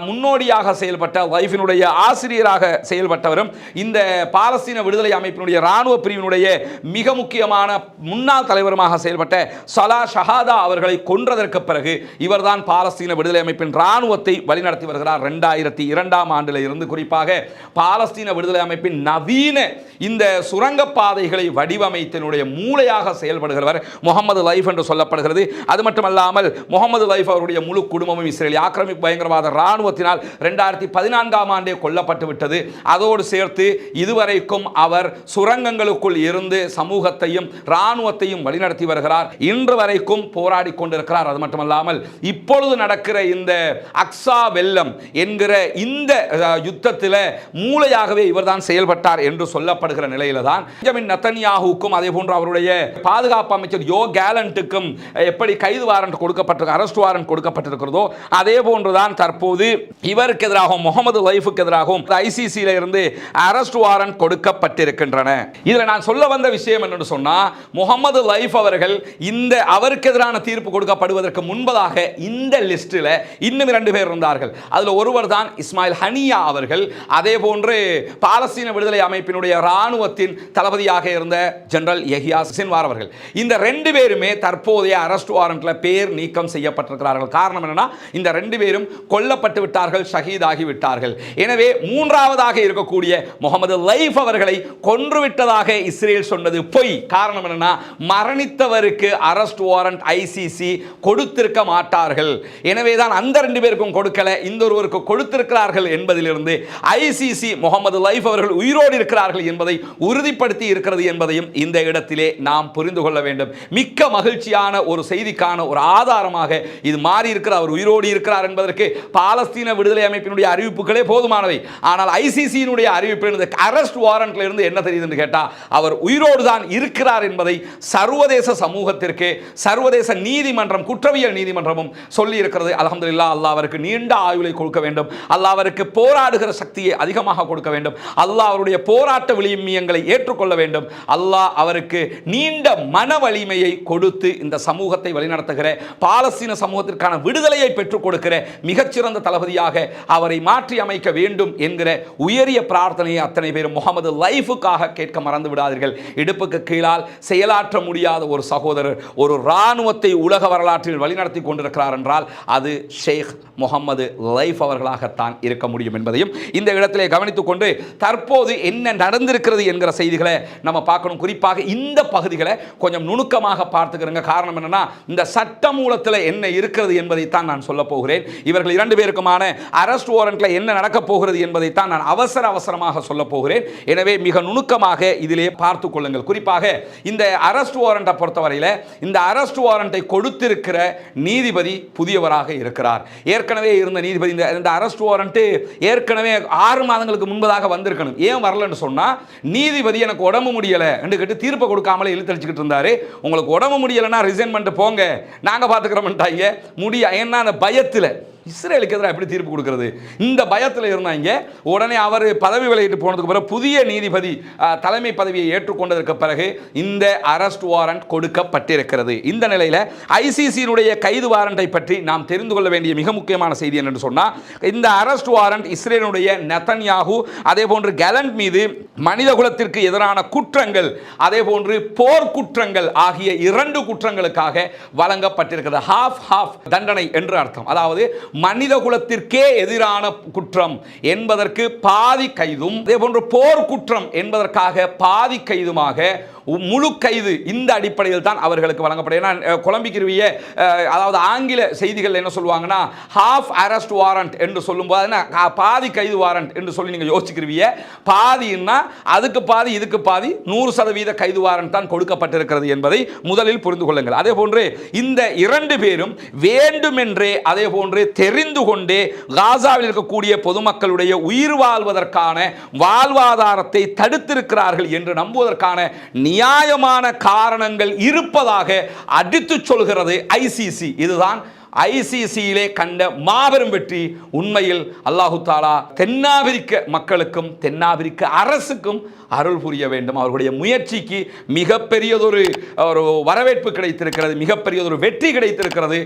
முன்னோடியாக செயல்பட்ட தைஃபினுடைய ஆசிரியராக செயல்பட்டவரும் இந்த பாலஸ்தீன விடுதலை அமைப்பினுடைய இராணுவ பிரிவினுடைய மிக முக்கியமான முன்னாள் தலைவருமாக செயல்பட்ட சலா ஷஹாதா அவர்களை கொன்றதற்கு பிறகு இவர்தான் பாலஸ்தீன விடுதலை அமைப்பின் இராணுவத்தை வழிநடத்தி வருகிறார். 2002ஆம் ஆண்டில் இருந்து குறிப்பாக பாலஸ்தீன விடுதலை அமைப்பின் நவீன இந்த சுரங்கப்பாதைகளை வடிவமைத்தனுடைய மூளையாக செயல்படுகிறவர் முகமது லைஃப் என்று சொல்லப்படுகிறது. அது மட்டுமல்லாமல் முகமது லைஃப் அவருடைய முழு குடும்பமும் இஸ்ரேல் ஆக்கிரமிப்பு பயங்கரவாத இராணுவத்தினால் 2014ஆம் ஆண்டே கொல்லப்பட்டு விட்டது. அதோடு சேர்த்து இதுவரைக்கும் அவர் சுரங்கங்களுக்குள் இருந்து சமூகத்தையும் இராணுவத்தையும் வழிநடத்தி வருகிறார். இன்று வரைக்கும் போராடி கொண்டிருக்கிறார். அது மட்டுமல்லாமல் இப்பொழுது நடக்கிற இந்த அக்ஸா வெள்ளம் என்கிற இந்த யுத்தத்தில் மூளையாகவே இவர்தான் செயல்பட்டார் என்று சொல்லப்படுகிற நிலையில தான் பெஞ்சமின் நெதன்யாஹுவுக்கும் அதே போன்று அவருடைய பாதுகாப்பு அமைச்சர் யோ கேலண்ட்டுக்கும் எப்படி கைது வாரண்ட் கொடுக்கப்பட்டிருக்க அரெஸ்ட் வாரண்ட் கொடுக்கப்பட்டிருக்கிறதோ அதே போன்றுதான் தற்போது இவருக்கு எதிராகவும் முகமது லைஃபுக்கு எதிராகவும் ஐசிசியில இருந்து அரெஸ்ட் வாரண்ட் கொடுக்கப்பட்டிருக்கின்றன. இதில் நான் சொல்ல வந்த விஷயம் என்னன்னு சொன்னா முகமது லைஃப் அவர்கள் இந்த அவருக்கு எதிரான தீர்ப்பு கொடுக்கப்படுவதற்கு முன்பதாக இந்த லிஸ்டில் இன்னும் 2 பேர் இருந்தார்கள். அதில் ஒருவர் தான் இஸ்மாயில் ஹனியா அவர்கள். அதே போன்று பாலஸ்தீன விடுதலை அமைப்பினுடைய இராணுவத்தின் தளபதியாக இருந்த ஜெனரல் யஹ்யா சின்வார் அவர்கள். இந்த 2 பேருமே தற்போதைய அரெஸ்ட் வாரண்ட்ல பேர் நீக்கம் செய்யப்பட்டிருக்கிறார்கள். காரணம் என்னன்னா இந்த 2 பேரும் கொல்லப்பட்டு விட்டார்கள், ஷஹீதாகி விட்டார்கள். எனவே மூன்றாவதாக இருக்கக்கூடிய முகமது லைஃப் அவர்களை கொன்றுவிட்டதாக இஸ்ரேல் சொன்னது பொய். காரணம் என்னன்னா மரணித்தவருக்கு அரெஸ்ட் வாரண்ட் ஐசிசி கொடுத்திருக்க மாட்டார்கள். எனவே தான் அந்த 2 பேருக்கும் கொடுக்கல, இந்த ஒருவருக்கு கொடுத்திருக்கிறார்கள் என்பதிலிருந்து ஐசிசி முகமது லைஃப் அவர்கள் உயிரோடு இருக்கிறார்கள் என்பதை உறுதிப்படுத்தி இருக்கிறது என்பதையும் இந்த இடத்திலே நாம் புரிந்து கொள்ள வேண்டும். மிக்க மகிழ்ச்சியான ஒரு செய்திக்கான ஒரு ஆதாரமாக இது மாறி இருக்கிற அவர் உயிரோடு இருக்கிறார் என்பதற்கு பாலஸ்தீன விடுதலை அமைப்பினுடைய அறிவிப்புகளே போதுமானவை. ஆனால் ஐசிசியினுடைய அறிவிப்பு அரெஸ்ட் வாரண்ட்ல இருந்து என்ன தெரியுது என்று கேட்டா அவர் உயிரோடு தான் இருக்கிறார் என்பதை சர்வதேச சமூகத்திற்கு சர்வதேச நீதிமன்றம் குற்றவியல் நீதிமன்றமும் சொல்லி இருக்கிறது. அல்ஹம்துலில்லாஹ். அல்லாஹ் அவருக்கு நீண்ட ஆயுளை கொடுக்க வேண்டும். அல்லாஹ் அவருக்கு போராடுகிற சக்தியை அதிகமாக கொடுக்க வேண்டும். அல்லாஹ் அவருடைய போராட்ட விளிமியங்களை ஏற்றுக்கொள்ள வேண்டும். அல்லாஹ் அவருக்கு நீண்ட மன வலிமையை கொடுத்து இந்த சமூகத்தை வழிநடத்துகிற பாலஸ்தீன சமூகத்திற்கான விடுதலையை பெற்றுக் கொடுக்கிற மிகச்சிறந்த தளபதியாக அவரை மாற்றி அமைக்க வேண்டும் என்கிற உயரிய பிரார்த்தனையை அத்தனை பேரும் முகமது லைஃபுக்காக கேட்க மறந்து விடாதீர்கள். இடுப்புக்கு கீழால் செயலாற்ற முடியாத ஒரு சகோதரர் ஒரு இராணுவத்தை உலக வரலாற்றில் வழிநடத்தி கொண்டிருக்கிறார் என்றால் அது ஷேக் முகமது லைஃப் அவர்களாகத்தான் இருக்க முடியும் என்பதையும் இந்த இடத்திலே கவனித்துக் கொண்டு தற்போது என்ன நடந்திருக்கிறது என்கிற செய்திகளை நம்ம பார்க்கணும். குறிப்பாக இந்த பகுதிகளை கொஞ்சம் நுணுக்கமாக பார்த்துக்கிறங்க. காரணம் என்னன்னா இந்த சட்டமூலத்தில் என்ன இருக்கிறது என்பதைத்தான் நான் சொல்ல போகிறேன். இவர்கள் 2 பேருக்குமான அரெஸ்ட் வாரண்ட்ல என்ன நடக்க போகிறது என்பதைத்தான் நான் அவசரமாக சொல்ல போகிறேன். எனவே மிக நுணுக்கமாக இதிலே பார்த்துக் கொள்ளுங்கள். குறிப்பாக இந்த அரெஸ்ட் வாரண்டை பொறுத்தவரையில் இந்த அரெஸ்ட் வாரண்டை கொடுத்திருக்கிற நீதிபதி புதியவராக இருக்கிறார். ஏற்கனவே இருந்த நீதிபதி இந்த அரெஸ்ட் வாரண்ட் ஏற்கனவே 6 மாதங்களுக்கு முன்பதாக வந்திருக்கணும். ஏன் வரலன்னு சொன்னா நீதிபதி எனக்கு உடம்பு முடியலை என்று கேட்டு தீர்ப்பை கொடுக்காமலே இழுத்தடிச்சுக்கிட்டு இருந்தாரு. உங்களுக்கு உடம்பு முடியலைன்னா ரிசைன் பண்ணிட்டு போங்க, நாங்கள் பார்த்துக்கிறோம்ட்டாங்க. ஏன்னா அந்த பயத்தில் இஸ்ரேலுக்கு எதிராக எப்படி தீர்ப்பு கொடுக்கிறது இந்த பயத்தில் இருந்தாங்க. உடனே அவர் பதவி விலகிட்டு போனதுக்கு பிறகு புதிய நீதிபதி தலைமை பதவியை ஏற்றுக்கொண்டதற்கு பிறகு இந்த அரெஸ்ட் வாரண்ட் கொடுக்கப்பட்டிருக்கிறது. இந்த நிலையில் ஐசிசியினுடைய கைது வாரண்டை பற்றி நாம் தெரிந்து கொள்ள வேண்டிய மிக முக்கியமான செய்தி என்னென்னு சொன்னால் இந்த அரெஸ்ட் வாரண்ட் இஸ்ரேலுடைய நெதன்யாஹு அதே போன்று கேலண்ட் மீது மனித குலத்திற்கு எதிரான குற்றங்கள் அதே போன்று போர் குற்றங்கள் ஆகிய 2 குற்றங்களுக்காக வழங்கப்பட்டிருக்கிறது. ஹாஃப் தண்டனை என்று அர்த்தம். அதாவது மனித குலத்திற்கே எதிரான குற்றம் என்பதற்கு பாதி கைதும் அதே போன்று போர் குற்றம் என்பதற்காக பாதி கைதுமாக முழு கைது இந்த அடிப்படையில் தான் அவர்களுக்கு வழங்கப்படும். குழம்பிக்கிருவிய அதாவது ஆங்கில செய்திகள் என்ன சொல்லுவாங்கன்னா ஹாஃப் அரெஸ்ட் வாரண்ட் என்று சொல்லும்போது பாதி கைது வாரண்ட் என்று சொல்லி நீங்கள் யோசிக்கிருவிய. பாதின்னா அதுக்கு பாதி இதுக்கு பாதி 100% கைது வாரண்ட் தான் கொடுக்கப்பட்டிருக்கிறது என்பதை முதலில் புரிந்து கொள்ளுங்கள். அதே போன்று இந்த 2 பேரும் வேண்டுமென்றே அதே போன்று தெரிந்து கொண்டே காசாவில் இருக்கக்கூடிய பொதுமக்களுடைய உயிர் வாழ்வதற்கான வாழ்வாதாரத்தை தடுத்திருக்கிறார்கள் என்று நம்புவதற்கான நியாயமான காரணங்கள் இருப்பதாக அடித்து சொல்கிறது ஐசிசி. இதுதான் ஐசிசியிலே கண்ட மாபெரும் வெற்றி. உண்மையில் அல்லாஹு தாலா தென்னாப்பிரிக்க மக்களுக்கும் தென்னாப்பிரிக்க அரசுக்கும் அருள் புரிய வேண்டும். அவர்களுடைய முயற்சிக்கு மிகப்பெரியதொரு வரவேற்பு கிடைத்திருக்கிறது, மிகப்பெரியதொரு வெற்றி கிடைத்திருக்கிறது.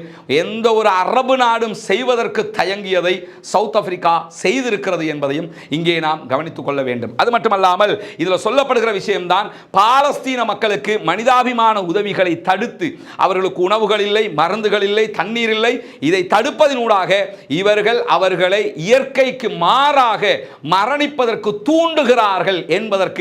எந்த ஒரு அரபு நாடும் செய்வதற்கு தயங்கியதை சவுத் ஆப்பிரிக்கா செய்திருக்கிறது என்பதையும் இங்கே நாம் கவனித்துக் கொள்ள வேண்டும். அது மட்டுமல்லாமல் இதில் சொல்லப்படுகிற விஷயம்தான், பாலஸ்தீன மக்களுக்கு மனிதாபிமான உதவிகளை தடுத்து, அவர்களுக்கு உணவுகள் இல்லை, மருந்துகள் இல்லை, தண்ணீர் இல்லை, இதை தடுப்பதனூடாக இவர்கள் அவர்களை இயற்கைக்கு மாறாக மரணிப்பதற்கு தூண்டுகிறார்கள் என்பதற்கு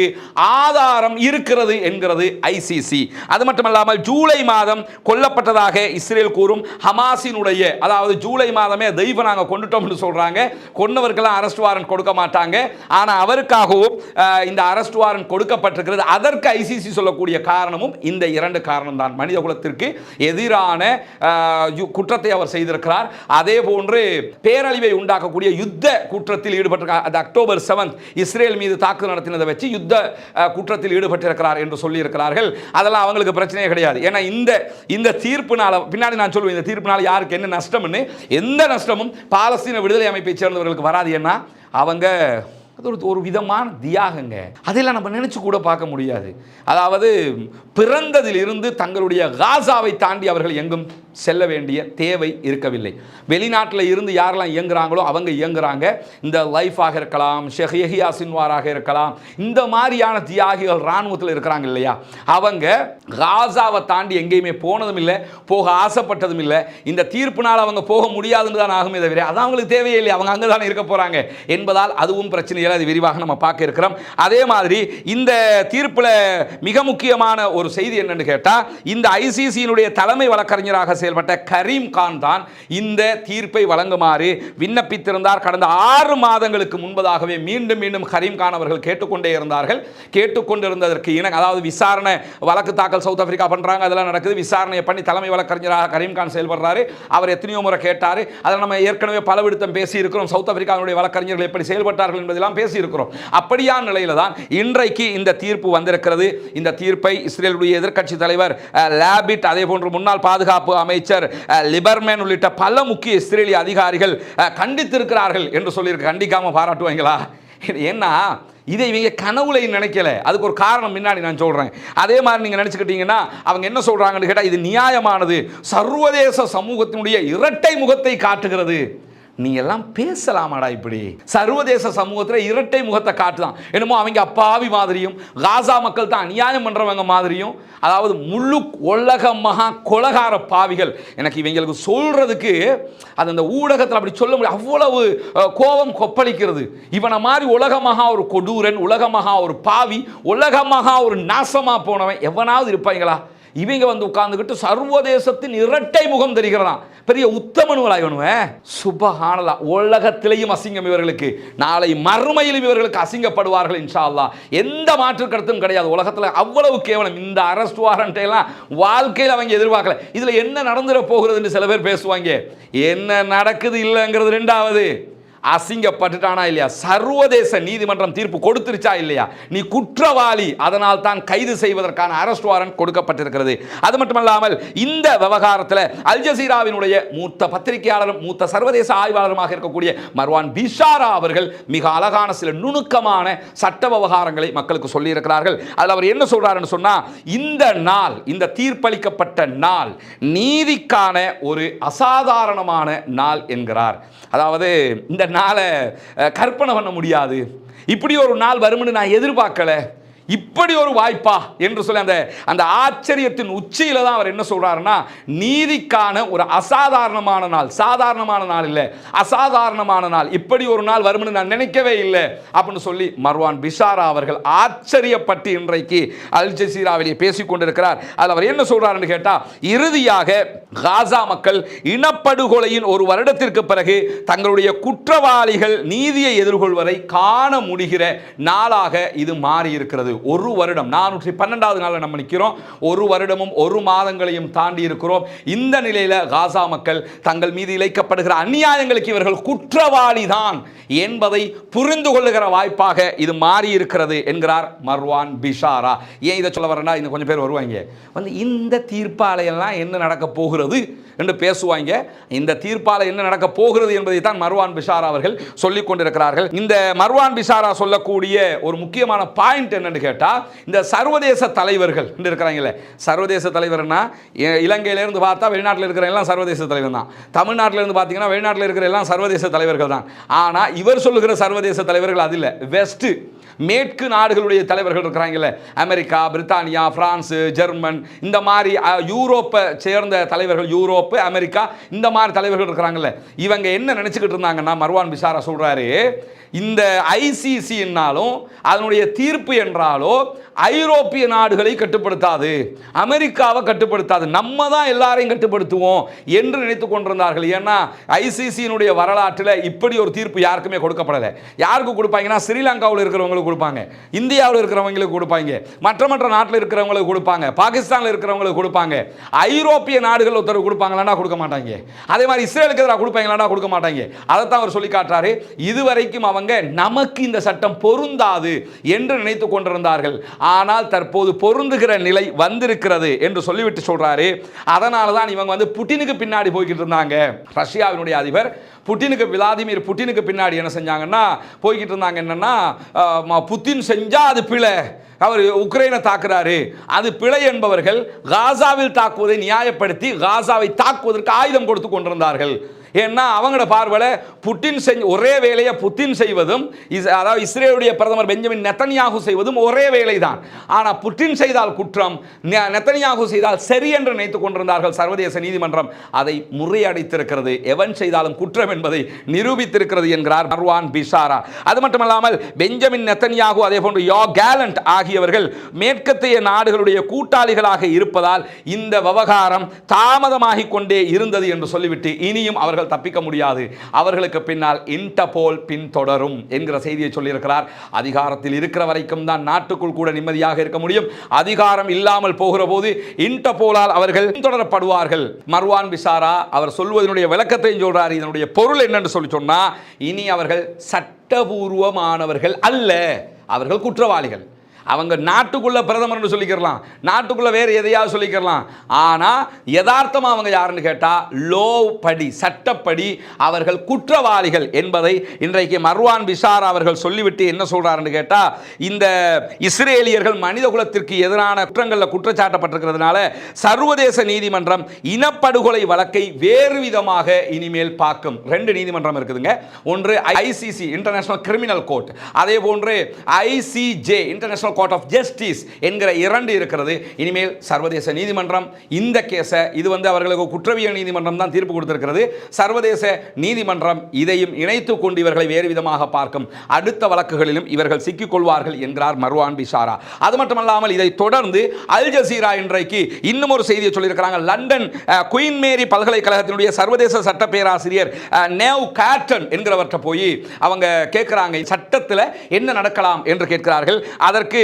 ஆதாரம் இருக்கிறது என்கிறது ஐசிசி. அது மட்டுமல்லாமல் ஜூலை மாதம் கொல்லப்பட்டதாக இஸ்ரேல் கூறும் ஹமாஸினுடைய, அதாவது ஜூலை மாதமே தெய்வ நாங்க கொண்டுட்டோம் என்று சொல்றாங்க. கொன்னவர்களாம் அரெஸ்ட் வாரண்ட் கொடுக்க மாட்டாங்க, ஆனா அவருக்காகவும் இந்த அரெஸ்ட் வாரண்ட் கொடுக்கப்பட்டிருக்கிறது. அதற்கு ஐசிசி சொல்லக்கூடிய காரணமும் இந்த இரண்டு காரணம் தான். மனித குலத்திற்கு எதிரான குற்றத்தை அவர் செய்திருக்கிறார். அதே போன்று பேரழிவை உண்டாக்கக்கூடிய யுத்த குற்றத்தில் ஈடுபட்டிருக்கிறார். அக்டோபர் 7 இஸ்ரேல் மீது தாக்குதல் நடத்தினதை வச்சு யுத்த குற்றத்தில் ஈடுபட்டிருக்கிறார் என்று சொல்லி இருக்கிறார்கள். அதெல்லாம் அவங்களுக்கு பிரச்சனையே கிடையாது. ஏன்னா இந்த தீர்ப்புனால, பின்னாடி நான் சொல்லுவேன், இந்த தீர்ப்புனால யாருக்கு என்ன நஷ்டம்னு, எந்த நஷ்டமும் பாலஸ்தீன விடுதலை அமைப்பை சேர்ந்தவர்களுக்கு வராது. ஏன்னா அவங்க அது ஒரு விதமான தியாகங்க. அதெல்லாம் நம்ம நினைச்சு கூட பார்க்க முடியாது. அதாவது பிறந்ததில் இருந்து தங்களுடைய காசாவை தாண்டி அவர்கள் எங்கும் செல்ல வேண்டிய தேவை இருக்கவில்லை. வெளிநாட்டில் இருந்து யாரெல்லாம் இயங்குறாங்களோ அவங்க இயங்குறாங்க. இந்த லைஃபாக இருக்கலாம், ஷேக் யஹ்யா சின்வாராக இருக்கலாம், இந்த மாதிரியான தியாகிகள் இராணுவத்தில் இருக்கிறாங்க இல்லையா, அவங்க காசாவை தாண்டி எங்கேயுமே போனதும் இல்லை, போக ஆசைப்பட்டதும் இல்லை. இந்த தீர்ப்புனால் அவங்க போக முடியாதுன்னு தான் ஆகுமே தவிர அது அவங்களுக்கு தேவையே இல்லை, அவங்க அங்கே தானே இருக்க போகிறாங்க என்பதால் அதுவும் பிரச்சனை. அது விரிவாக நம்ம பார்க்க இருக்கிறோம். அதே மாதிரி இந்த தீர்ப்பில் மிக முக்கியமான ஒரு செய்தி என்னன்னு கேட்டா, இந்த ஐசிசியினுடைய தலைமை வழக்கறிஞராக செயல்பட்ட கரீம் கான் தான் இந்த தீர்ப்பை வழங்குமாறு விண்ணப்பித்திருந்தார். கடந்த 6 மாதங்களுக்கு முன்பதாகவே மீண்டும் மீண்டும் கரீம் கான் அவர்கள் கேட்டுக்கொண்டே இருந்தார்கள். கேட்டுக்கொண்டிருந்ததற்கு அதாவது விசாரணை வழக்கு தாக்கல் சவுத் ஆப்பிரிக்கா பண்றாங்க, அதெல்லாம் நடக்குது. விசாரணையை பண்ணி தலைமை வழக்கறிஞராக கரீம் கான் செயல்படுறாரு. அவர் எத்தனையோ முறை கேட்டாரு. அதை நம்ம ஏற்கனவே பல விடுத்தம் பேசி இருக்கிறோம். சவுத் ஆப்பிரிக்காவுடைய வழக்கறிஞர்கள் எப்படி செயல்பட்டார்கள் என்பதெல்லாம் பேசி இருக்கிறோம். அப்படியான நிலையில தான் இன்றைக்கு இந்த தீர்ப்பு வந்திருக்கிறது. இந்த தீர்ப்பை இஸ்ரேலுடைய எதிர்க்கட்சி தலைவர் லாபிட், அதே போன்று முன்னாள் பாதுகாப்பு அமைச்சர் லிபர்மேன் உள்ளிட்ட பல முக்கிய இஸ்ரேலிய அதிகாரிகள் கண்டித்திருக்கிறார்கள் என்று சொல்லியிருக்க. கண்டிக்காம பாராட்டுவாங்களா? ஏன்னா இதை இவங்க கனவுல நினைக்கல. அதுக்கு ஒரு காரணம் முன்னாடி நான் சொல்றேன். அதே மாதிரி நீங்க நினைச்சுக்கிட்டீங்கன்னா அவங்க என்ன சொல்றாங்கன்னு கேட்டா, இது நியாயமானது, சர்வதேச சமூகத்தினுடைய இரட்டை முகத்தை காட்டுகிறது. நீ எல்லாம் பேசலாமாடா இப்படி? சர்வதேச சமூகத்தில் இரட்டை முகத்தை காட்டுதான். என்னமோ அவங்க அப்பாவி மாதிரியும் காசா மக்கள் தான் அநியாயம் பண்றவங்க மாதிரியும், அதாவது முழு உலக மகா கொலகார பாவிகள். எனக்கு இவங்களுக்கு சொல்றதுக்கு அது அந்த ஊடகத்தில் அப்படி சொல்ல முடியும், அவ்வளவு கோபம் கொப்பளிக்கிறது. இவனை மாதிரி உலகமாக ஒரு கொடூரன், உலகமாக ஒரு பாவி, உலகமாக ஒரு நாசமா போனவன் எவனாவது இருப்பாங்களா? இவங்க வந்து உட்கார்ந்துக்கிட்டு சர்வதேசத்தின் இரட்டை முகம் தெரிகிறதான். பெரிய உத்தமனுவலா இவனுவன். சுபஹானல்லாஹ். உலகத்திலேயும் அசிங்கம் இவர்களுக்கு, நாளை மறுமையிலும் இவர்களுக்கு அசிங்கப்படுவார்கள் இன்ஷா அல்லாஹ். எந்த மாற்று கருத்தும் கிடையாது. உலகத்தில் அவ்வளவு கேவலம். இந்த அரெஸ்ட் வாரண்ட் எல்லாம் வாழ்க்கையில் அவங்க எதிர்பார்க்கல. இதுல என்ன நடந்துட போகிறதுன்னு சில பேர் பேசுவாங்க. என்ன நடக்குது இல்லைங்கிறது ரெண்டாவது. அசிங்கப்பட்டுட்டானா இல்லையா? சர்வதேச நீதிமன்றம் தீர்ப்பு கொடுத்துருச்சா இல்லையா? நீ குற்றவாளி, அதனால் தான் கைது செய்வதற்கான அரெஸ்ட் வாரண்ட் கொடுக்கப்பட்டிருக்கிறது. அது மட்டுமல்லாமல் இந்த விவகாரத்தில் அல் ஜசீராவினுடைய மூத்த பத்திரிகையாளரும் மூத்த சர்வதேச ஆய்வாளருமாக இருக்கக்கூடிய மர்வான் பிஷாரா அவர்கள் மிக அழகான சில நுணுக்கமான சட்ட விவகாரங்களை மக்களுக்கு சொல்லி இருக்கிறார்கள். அதில் அவர் என்ன சொல்றாருன்னு சொன்னா, இந்த நாள், இந்த தீர்ப்பளிக்கப்பட்ட நாள் நீதிக்கான ஒரு அசாதாரணமான நாள் என்கிறார். அதாவது இந்த நாளை கற்பனை பண்ண முடியாது. இப்படி ஒரு நாள் வரும்னு நான் எதிர்பார்க்கல. இப்படி ஒரு வாய்ப்பா என்று சொல்லி அந்த ஆச்சரியத்தின் உச்சியில தான் அவர் என்ன சொல்றாருன்னா, நீதிக்கான ஒரு அசாதாரணமான நாள், சாதாரணமான நாள் இல்லை, அசாதாரணமான நாள், இப்படி ஒரு நாள் வரும்னு நான் நினைக்கவே இல்லை அப்படின்னு சொல்லி மர்வான் பிஷாரா அவர்கள் ஆச்சரியப்பட்டு இன்றைக்கு அல் ஜசீராவிலே பேசிக் கொண்டிருக்கிறார். அதில் அவர் என்ன சொல்றாருன்னு கேட்டா, இறுதியாக காசா மக்கள் இனப்படுகொலையின் 1 வருடத்திற்கு பிறகு தங்களுடைய குற்றவாளிகள் நீதியை எதிர்கொள்வதை காண முடிகிற நாளாக இது மாறி இருக்கிறது. ஒரு வருடம் 412வது நாளில் நம்ம நிற்கிறோம். ஒரு வருடமும் ஒரு மாதங்களையும் தாண்டி இருக்கிறோம். இந்த நிலையில் காசா மக்கள் தங்கள் மீது இழைக்கப்படுகிற அநியாயங்களுக்கு இவர்கள் குற்றவாளி தான் என்பதை புரிந்து கொள்ளுகிற வாய்ப்பாக இது மாறி இருக்கிறது என்கிறார் மர்வான் பிஷாரா. ஏன் இதை சொல்ல வரேன்னா, இன்னும் கொஞ்சம் பேர் வருவாங்க வந்து இந்த தீர்ப்பாலையெல்லாம் என்ன நடக்க போகிறது என்று பேசுவாங்க. இந்த தீர்ப்பால என்ன நடக்க போகிறது என்பதை தான் மர்வான் பிஷாரா அவர்கள் சொல்லிக் கொண்டிருக்கிறார்கள். இந்த மர்வான் பிஷாரா சொல்லக்கூடிய ஒரு முக்கியமான பாயிண்ட் என்னன்னு கேட்டா, இந்த சர்வதேச தலைவர்கள் இருக்கிறாங்களே, சர்வதேச தலைவர்னா இலங்கையிலிருந்து பார்த்தா வெளிநாட்டில் இருக்கிற எல்லாம் சர்வதேச தலைவர் தான். தமிழ்நாட்டில் இருந்து பார்த்தீங்கன்னா வெளிநாட்டில் இருக்கிற எல்லாம் சர்வதேச தலைவர்கள் தான். ஆனால் இவர் சொல்லுகிற சர்வதேச தலைவர்கள் அது இல்லை. வெஸ்ட் மேற்கு நாடுகளுடைய தலைவர்கள் இருக்கிறாங்கல்ல, அமெரிக்கா, பிரித்தானியா, பிரான்ஸ், ஜெர்மன், இந்த மாதிரி யூரோப்பை சேர்ந்த தலைவர்கள், யூரோப்பு, அமெரிக்கா, இந்த மாதிரி தலைவர்கள் இருக்கிறாங்கல்ல, இவங்க என்ன நினைச்சுக்கிட்டு இருந்தாங்கன்னா, மர்வான் பிஷாரா சொல்றாரு, இந்த ஐசிசின்னாலும் அதனுடைய தீர்ப்பு என்றாலோ ஐரோப்பிய நாடுகளை கட்டுப்படுத்தாது, அமெரிக்காவை கட்டுப்படுத்தாது, நம்ம தான் எல்லாரையும் கட்டுப்படுத்துவோம் என்று நினைத்துக் கொண்டிருந்தார்கள். ஏன்னா ஐசிசியினுடைய வரலாற்றில் இப்படி ஒரு தீர்ப்பு யாருக்குமே கொடுக்கப்படலை. யாருக்கு கொடுப்பாங்கன்னா, ஸ்ரீலங்காவில் இருக்கிறவங்களுக்கு கொடுப்பாங்க, இந்தியாவில் இருக்கிறவங்களுக்கு கொடுப்பாங்க, மற்ற நாட்டில் இருக்கிறவங்களுக்கு கொடுப்பாங்க, பாகிஸ்தானில் இருக்கிறவங்களுக்கு கொடுப்பாங்க. ஐரோப்பிய நாடுகள் உத்தரவு கொடுப்பாங்களான்னா கொடுக்க மாட்டாங்க. அதே மாதிரி இஸ்ரேலுக்கு எதிராக கொடுப்பாங்களான்னா கொடுக்க மாட்டாங்க. அதைத்தான் அவர் சொல்லி காட்டுறாரு. இதுவரைக்கும் அவங்க நமக்கு இந்த சட்டம் பொருந்தாது என்று நினைத்துக் கொண்டிருந்தார்கள். ஆனால் தற்போது பொருந்துகிற நிலை வந்திருக்கிறது என்று சொல்லிவிட்டு சொல்றாரு. அதனால தான் இவங்க வந்து புட்டினுக்கு பின்னாடி போய்கிட்டு இருந்தாங்க. ரஷ்யாவினுடைய அதிபர் விளாடிமிர் புட்டினுக்கு பின்னாடி என்ன செஞ்சாங்கன்னா போய்கிட்டு இருந்தாங்க. என்னன்னா, புட்டின் செஞ்சா அது பிழை, அவர் உக்ரைனை தாக்குறாரு, அது பிழை என்பவர்கள் காசாவில் தாக்குவதை நியாயப்படுத்தி காசாவை தாக்குவதற்கு ஆயுதம் கொடுத்து கொண்டிருந்தார்கள். ஏன்னா அவங்களோட பார்வையில் புட்டின் ஒரே வேலையை புட்டின் செய்வதும், அதாவது இஸ்ரேலுடைய பிரதமர் பெஞ்சமின் நெத்தன்யாகு செய்வதும் ஒரே வேலை தான். ஆனால் புட்டின் செய்தால் குற்றம், நெத்தன்யாகு செய்தால் சரி என்று நினைத்துக் கொண்டிருந்தார்கள். சர்வதேச நீதிமன்றம் அதை முறையடித்திருக்கிறது, எவன் செய்தாலும் குற்றம் என்பதை நிரூபித்திருக்கிறது என்கிறார் மர்வான் பிஷாரா. அது மட்டுமல்லாமல் பெஞ்சமின் நெத்தன்யாகு அதே போன்று யோ கேலண்ட் ஆகியவர்கள் மேற்கத்திய நாடுகளுடைய கூட்டாளிகளாக இருப்பதால் இந்த விவகாரம் தாமதமாகிக் கொண்டே இருந்தது என்று சொல்லிவிட்டு இனியும் அவர்கள் தப்பிக்க முடியாது, அவர்களுக்கு பின்னால் இன்டர்போல் பின்தொடரும் என்கிற செய்தியை சொல்லியிருக்கிறார். அதிகாரத்தில் இருக்கிற வரைக்கும் தான் நாட்டுக்குள் கூட நிம்மதியாக இருக்க முடியும். அதிகாரம் இல்லாமல் போகிற போது இன்டர்போலால் அவர்கள் பின்தொடரப்படுவார்கள். மர்வான் பிஷாரா அவர் சொல்வதனுடைய விளக்கத்தையும் சொல்றார். இதனுடைய பொருள் என்னன்னு சொல்லி சொன்னா, இனி அவர்கள் சட்டபூர்வமானவர்கள் அல்ல, அவர்கள் குற்றவாளிகள். அவங்க நாட்டுக்குள்ள பிரதமர்னு சொல்லிக்கிறலாம், நாட்டுக்குள்ள வேறு எதையாவது சொல்லிக்கிறலாம். ஆனால் யதார்த்தமாக அவங்க யாருன்னு கேட்டால் லோ படி, சட்டப்படி அவர்கள் குற்றவாளிகள் என்பதை இன்றைக்கு மர்வான் பிஷாரா அவர்கள் சொல்லிவிட்டு என்ன சொல்றாருன்னு கேட்டால், இந்த இஸ்ரேலியர்கள் மனித குலத்திற்கு எதிரான குற்றங்களில் குற்றச்சாட்டப்பட்டிருக்கிறதுனால சர்வதேச நீதிமன்றம் இனப்படுகொலை வழக்கை வேறு விதமாக இனிமேல் பார்க்கும். 2 நீதிமன்றம் இருக்குதுங்க. ஒன்று ஐசிசி இன்டர்நேஷனல் கிரிமினல் கோர்ட், அதே போன்று ICJ international court of justice என்கிற 2 இருக்கிறது. இனிமேல் சர்வதேச நீதிமன்றம் இந்த கேஸை, இது வந்து அவர்களுக்கு குற்றவியல் நீதிமன்றம் தான் தீர்ப்பு கொடுத்திருக்கிறது, சர்வதேச நீதிமன்றம் இதையும் இணைத்துக் கொண்டு இவர்களை வேறு விதமாக பார்க்கும். அடுத்த வழக்குகளிலும் இவர்கள் சிக்கிக் கொள்வார்கள் என்கிறார் மர்வான் பிஷாரா. அது மட்டுமல்லாமல் இதை தொடர்ந்து அல் ஜசீரா இன்றைக்கு இன்னும் ஒரு செய்தியை சொல்லியிருக்கிறாங்க. லண்டன் குயின் மேரி பல்கலைக்கழகத்தினுடைய சர்வதேச சட்ட பேராசிரியர் நேவ் காட்டன் என்கிறவற்றை போய் அவங்க கேட்கிறாங்க, சட்டத்தில் என்ன நடக்கலாம் என்று கேட்கிறார்கள். அதற்கு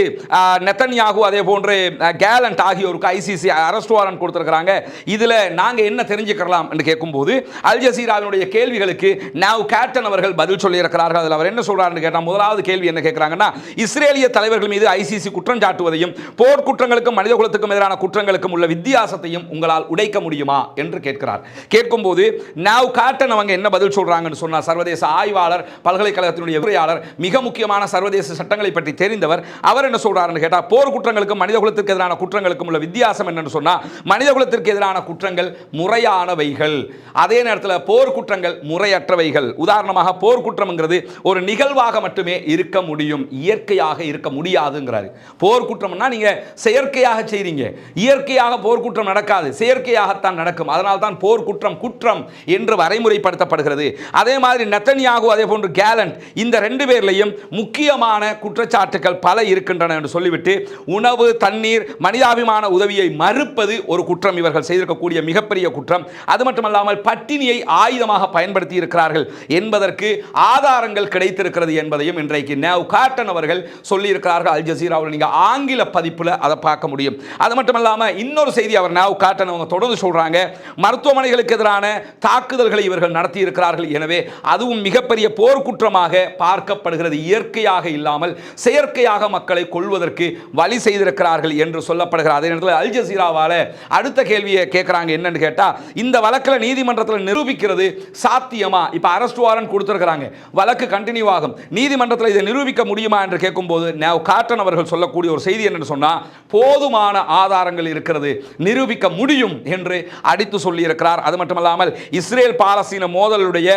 நெத்தன்யாகு அதே போன்று கேலண்ட் ஆகியோருக்கு ஐசிசி அரெஸ்ட் வாரண்ட் கொடுத்திருக்கிறாங்க. இதுல நாங்க என்ன தெரிஞ்சுக்கலாம் என்று கேட்கும்போது அல் ஜசீராவினுடைய கேள்விகளுக்கு நேவ் காட்டன் அவர்கள் பதில் சொல்லி இருக்கிறார்கள். அதில் அவர் என்ன சொல்றாருன்னு கேட்டால், முதலாவது கேள்வி என்ன கேட்கிறாங்கன்னா, இஸ்ரேலிய தலைவர்கள் மீது ஐசிசி குற்றம் சாட்டுவதையும் போர் குற்றங்களுக்கும் மனித குலத்துக்கும் எதிரான குற்றங்களுக்கும் உள்ள வித்தியாசத்தையும் உங்களால் உடைக்க முடியுமா என்று கேட்கிறார். கேட்கும்போது நேவ் காட்டன் அவங்க என்ன பதில் சொல்றாங்கன்னு சொன்னார். சர்வதேச ஆய்வாளர், பல்கலைக்கழகத்தினுடைய உரையாளர், மிக முக்கியமான சர்வதேச சட்டங்களை பற்றி தெரிந்தவர். அவர் என்ன சொல்றாருன்னு கேட்டா, போர் குற்றங்களுக்கும் மனித குலத்திற்கு எதிரான குற்றங்களுக்கும் உள்ள வித்தியாசம் என்னன்னு சொன்னா, மனித குலத்திற்கு எதிரான குற்றங்கள் முறையானவைகள், அதே நேரத்தில் போர் குற்றங்கள் முறையற்றவைகள். உதாரணமாக போர் குற்றம்ங்கிறது ஒரு நிகழ்வாக மட்டுமே இருக்க முடியும், இயற்கையாக இருக்க முடியாதுங்கிறாரு. போர் குற்றம்னா நீங்க செயற்கையாக செய்றீங்க, இயற்கையாக போர் குற்றம் நடக்காது, செயற்கையாகத்தான் நடக்கும். அதனால் தான் போர் குற்றம் குற்றம் என்று வரைமுறைப்படுத்தப்படுகிறது. அதே மாதிரி நெத்தன்யாகு அதே போன்று கேலண்ட், இந்த 2 பேர்லையும் முக்கியமான குற்றச்சாட்டுகள் பல இருக்கு. இருக்கின்றன என்று சொல்லிவிட்டு உணவு, தண்ணீர், மனிதாபிமான உதவியை மறுப்பது ஒரு குற்றம், இவர்கள் செய்திருக்கக்கூடிய மிகப்பெரிய குற்றம். அது மட்டுமல்லாமல் பட்டினியை ஆயுதமாக பயன்படுத்தி இருக்கிறார்கள் என்பதற்கு ஆதாரங்கள் கிடைத்திருக்கிறது என்பதையும் இன்றைக்கு நேவ் காட்டன் அவர்கள் சொல்லியிருக்கிறார்கள். அல் ஜசீராவில் நீங்க ஆங்கில பதிப்பில் அதை பார்க்க முடியும். அது மட்டுமல்லாமல் இன்னொரு செய்தி அவர் நேவ் காட்டன் அவங்க தொடர்ந்து சொல்றாங்க, மருத்துவமனைகளுக்கு எதிரான தாக்குதல்களை இவர்கள் நடத்தி இருக்கிறார்கள். எனவே அதுவும் மிகப்பெரிய போர்க்குற்றமாக பார்க்கப்படுகிறது. இயற்கையாக இல்லாமல் செயற்கையாக மக்களை கொள்வதற்கு வழி செய்திருக்கிறார்கள் என்று சொல்லப்படுகிறது. அதே நேரத்தில் அல் ஜசீராவால் அடுத்த கேள்வியை கேட்கிறாங்க, என்னன்னு கேட்டா இந்த வழக்கில் நீதிமன்றத்தில் நிரூபிக்கிறது சாத்தியமா? இப்ப அரெஸ்ட் வாரண்ட் கொடுத்திருக்கிறாங்க, வழக்கு கண்டினியூ ஆகும், நீதிமன்றத்தில் இதை நிரூபிக்க முடியுமா என்று கேட்கும்போது நேவ் காட்டன் அவர்கள் சொல்லக்கூடிய ஒரு செய்தி என்னன்னு சொன்னா, போதுமான ஆதாரங்கள் இருக்கிறது, நிரூபிக்க முடியும் என்று அடித்து சொல்லி இருக்கிறார். அது மட்டுமல்லாமல் இஸ்ரேல் பாலஸ்தீன மோதலுடைய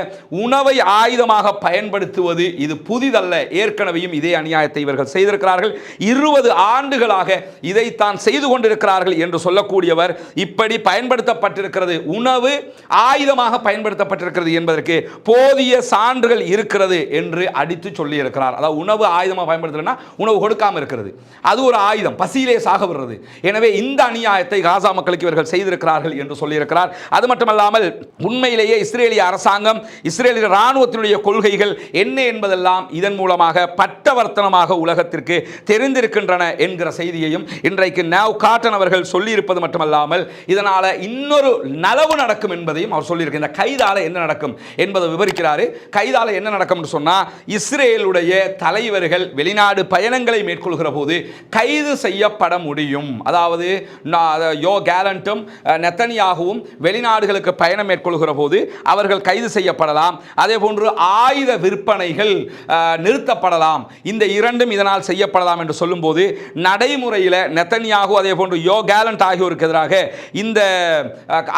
உணவை ஆயுதமாக பயன்படுத்துவது இது புதிதல்ல, ஏற்கனவேயும் இதே அநியாயத்தை இவர்கள் செய்திருக்கிறார்கள், 20 ஆண்டுகளாக இதைத்தான் செய்து கொண்டிருக்கிறார்கள் என்று சொல்லக்கூடியவர் இப்படி பயன்படுத்தப்பட்டிருக்கிறது, உணவு ஆயுதமாக பயன்படுத்தப்பட்டிருக்கிறது என்பதற்கு போதிய சான்றுகள் இருக்கிறது என்று அடித்து சொல்லி இருக்கிறார். அதாவது உணவு ஆயுதமாக பயன்படுத்தலைன்னா உணவு கொடுக்காம இருக்கிறது, அது ஒரு ஆயுதம், பசியிலே சாக விடுறது. எனவே இந்த அநியாயத்தை காசா மக்களுக்கு இவர்கள் செய்திருக்கிறார்கள் என்று சொல்லியிருக்கிறார். அது மட்டுமல்லாமல் உண்மையிலேயே இஸ்ரேலிய அரசாங்கம், இஸ்ரேலிய ராணுவத்தினுடைய கொள்கைகள் என்ன என்பதெல்லாம் இதன் மூலமாக பட்டவர்த்தனமாக உலகத்திற்கு தெரிந்திருக்கின்றன என்கிற செய்தியையும் இன்றைக்கு நேவ் காட்டன் அவர்கள் சொல்லியிருப்பது மட்டுமல்லாமல் இதனால இன்னொரு நலவு நடக்கும் என்பதையும் அவர் சொல்லியிருக்கிறார். இந்த கைதால என்ன நடக்கும் என்பதை விவரிக்கிறார். கைதால என்ன நடக்கும் என்று சொன்னா, இஸ்ரேலுடைய தலைவர்கள் வெளிநாடு பயணங்களை மேற்கொள்கிற போது கைது செய்யப்பட முடியும். அதாவது யோ கேலண்டும் நெத்தனியாகவும் வெளிநாடுகளுக்கு பயணம் மேற்கொள்கிற போது அவர்கள் கைது செய்யப்படலாம். அதே போன்று ஆயுத விற்பனைகள் நிறுத்தப்படலாம். இந்த இரண்டும் இதனால் செய்யப்படலாம் என்று சொல்லும்போது நடைமுறையில் நெத்தனியாகு அதே போன்று யோ கேலண்ட் ஆகியோருக்கு எதிராக இந்த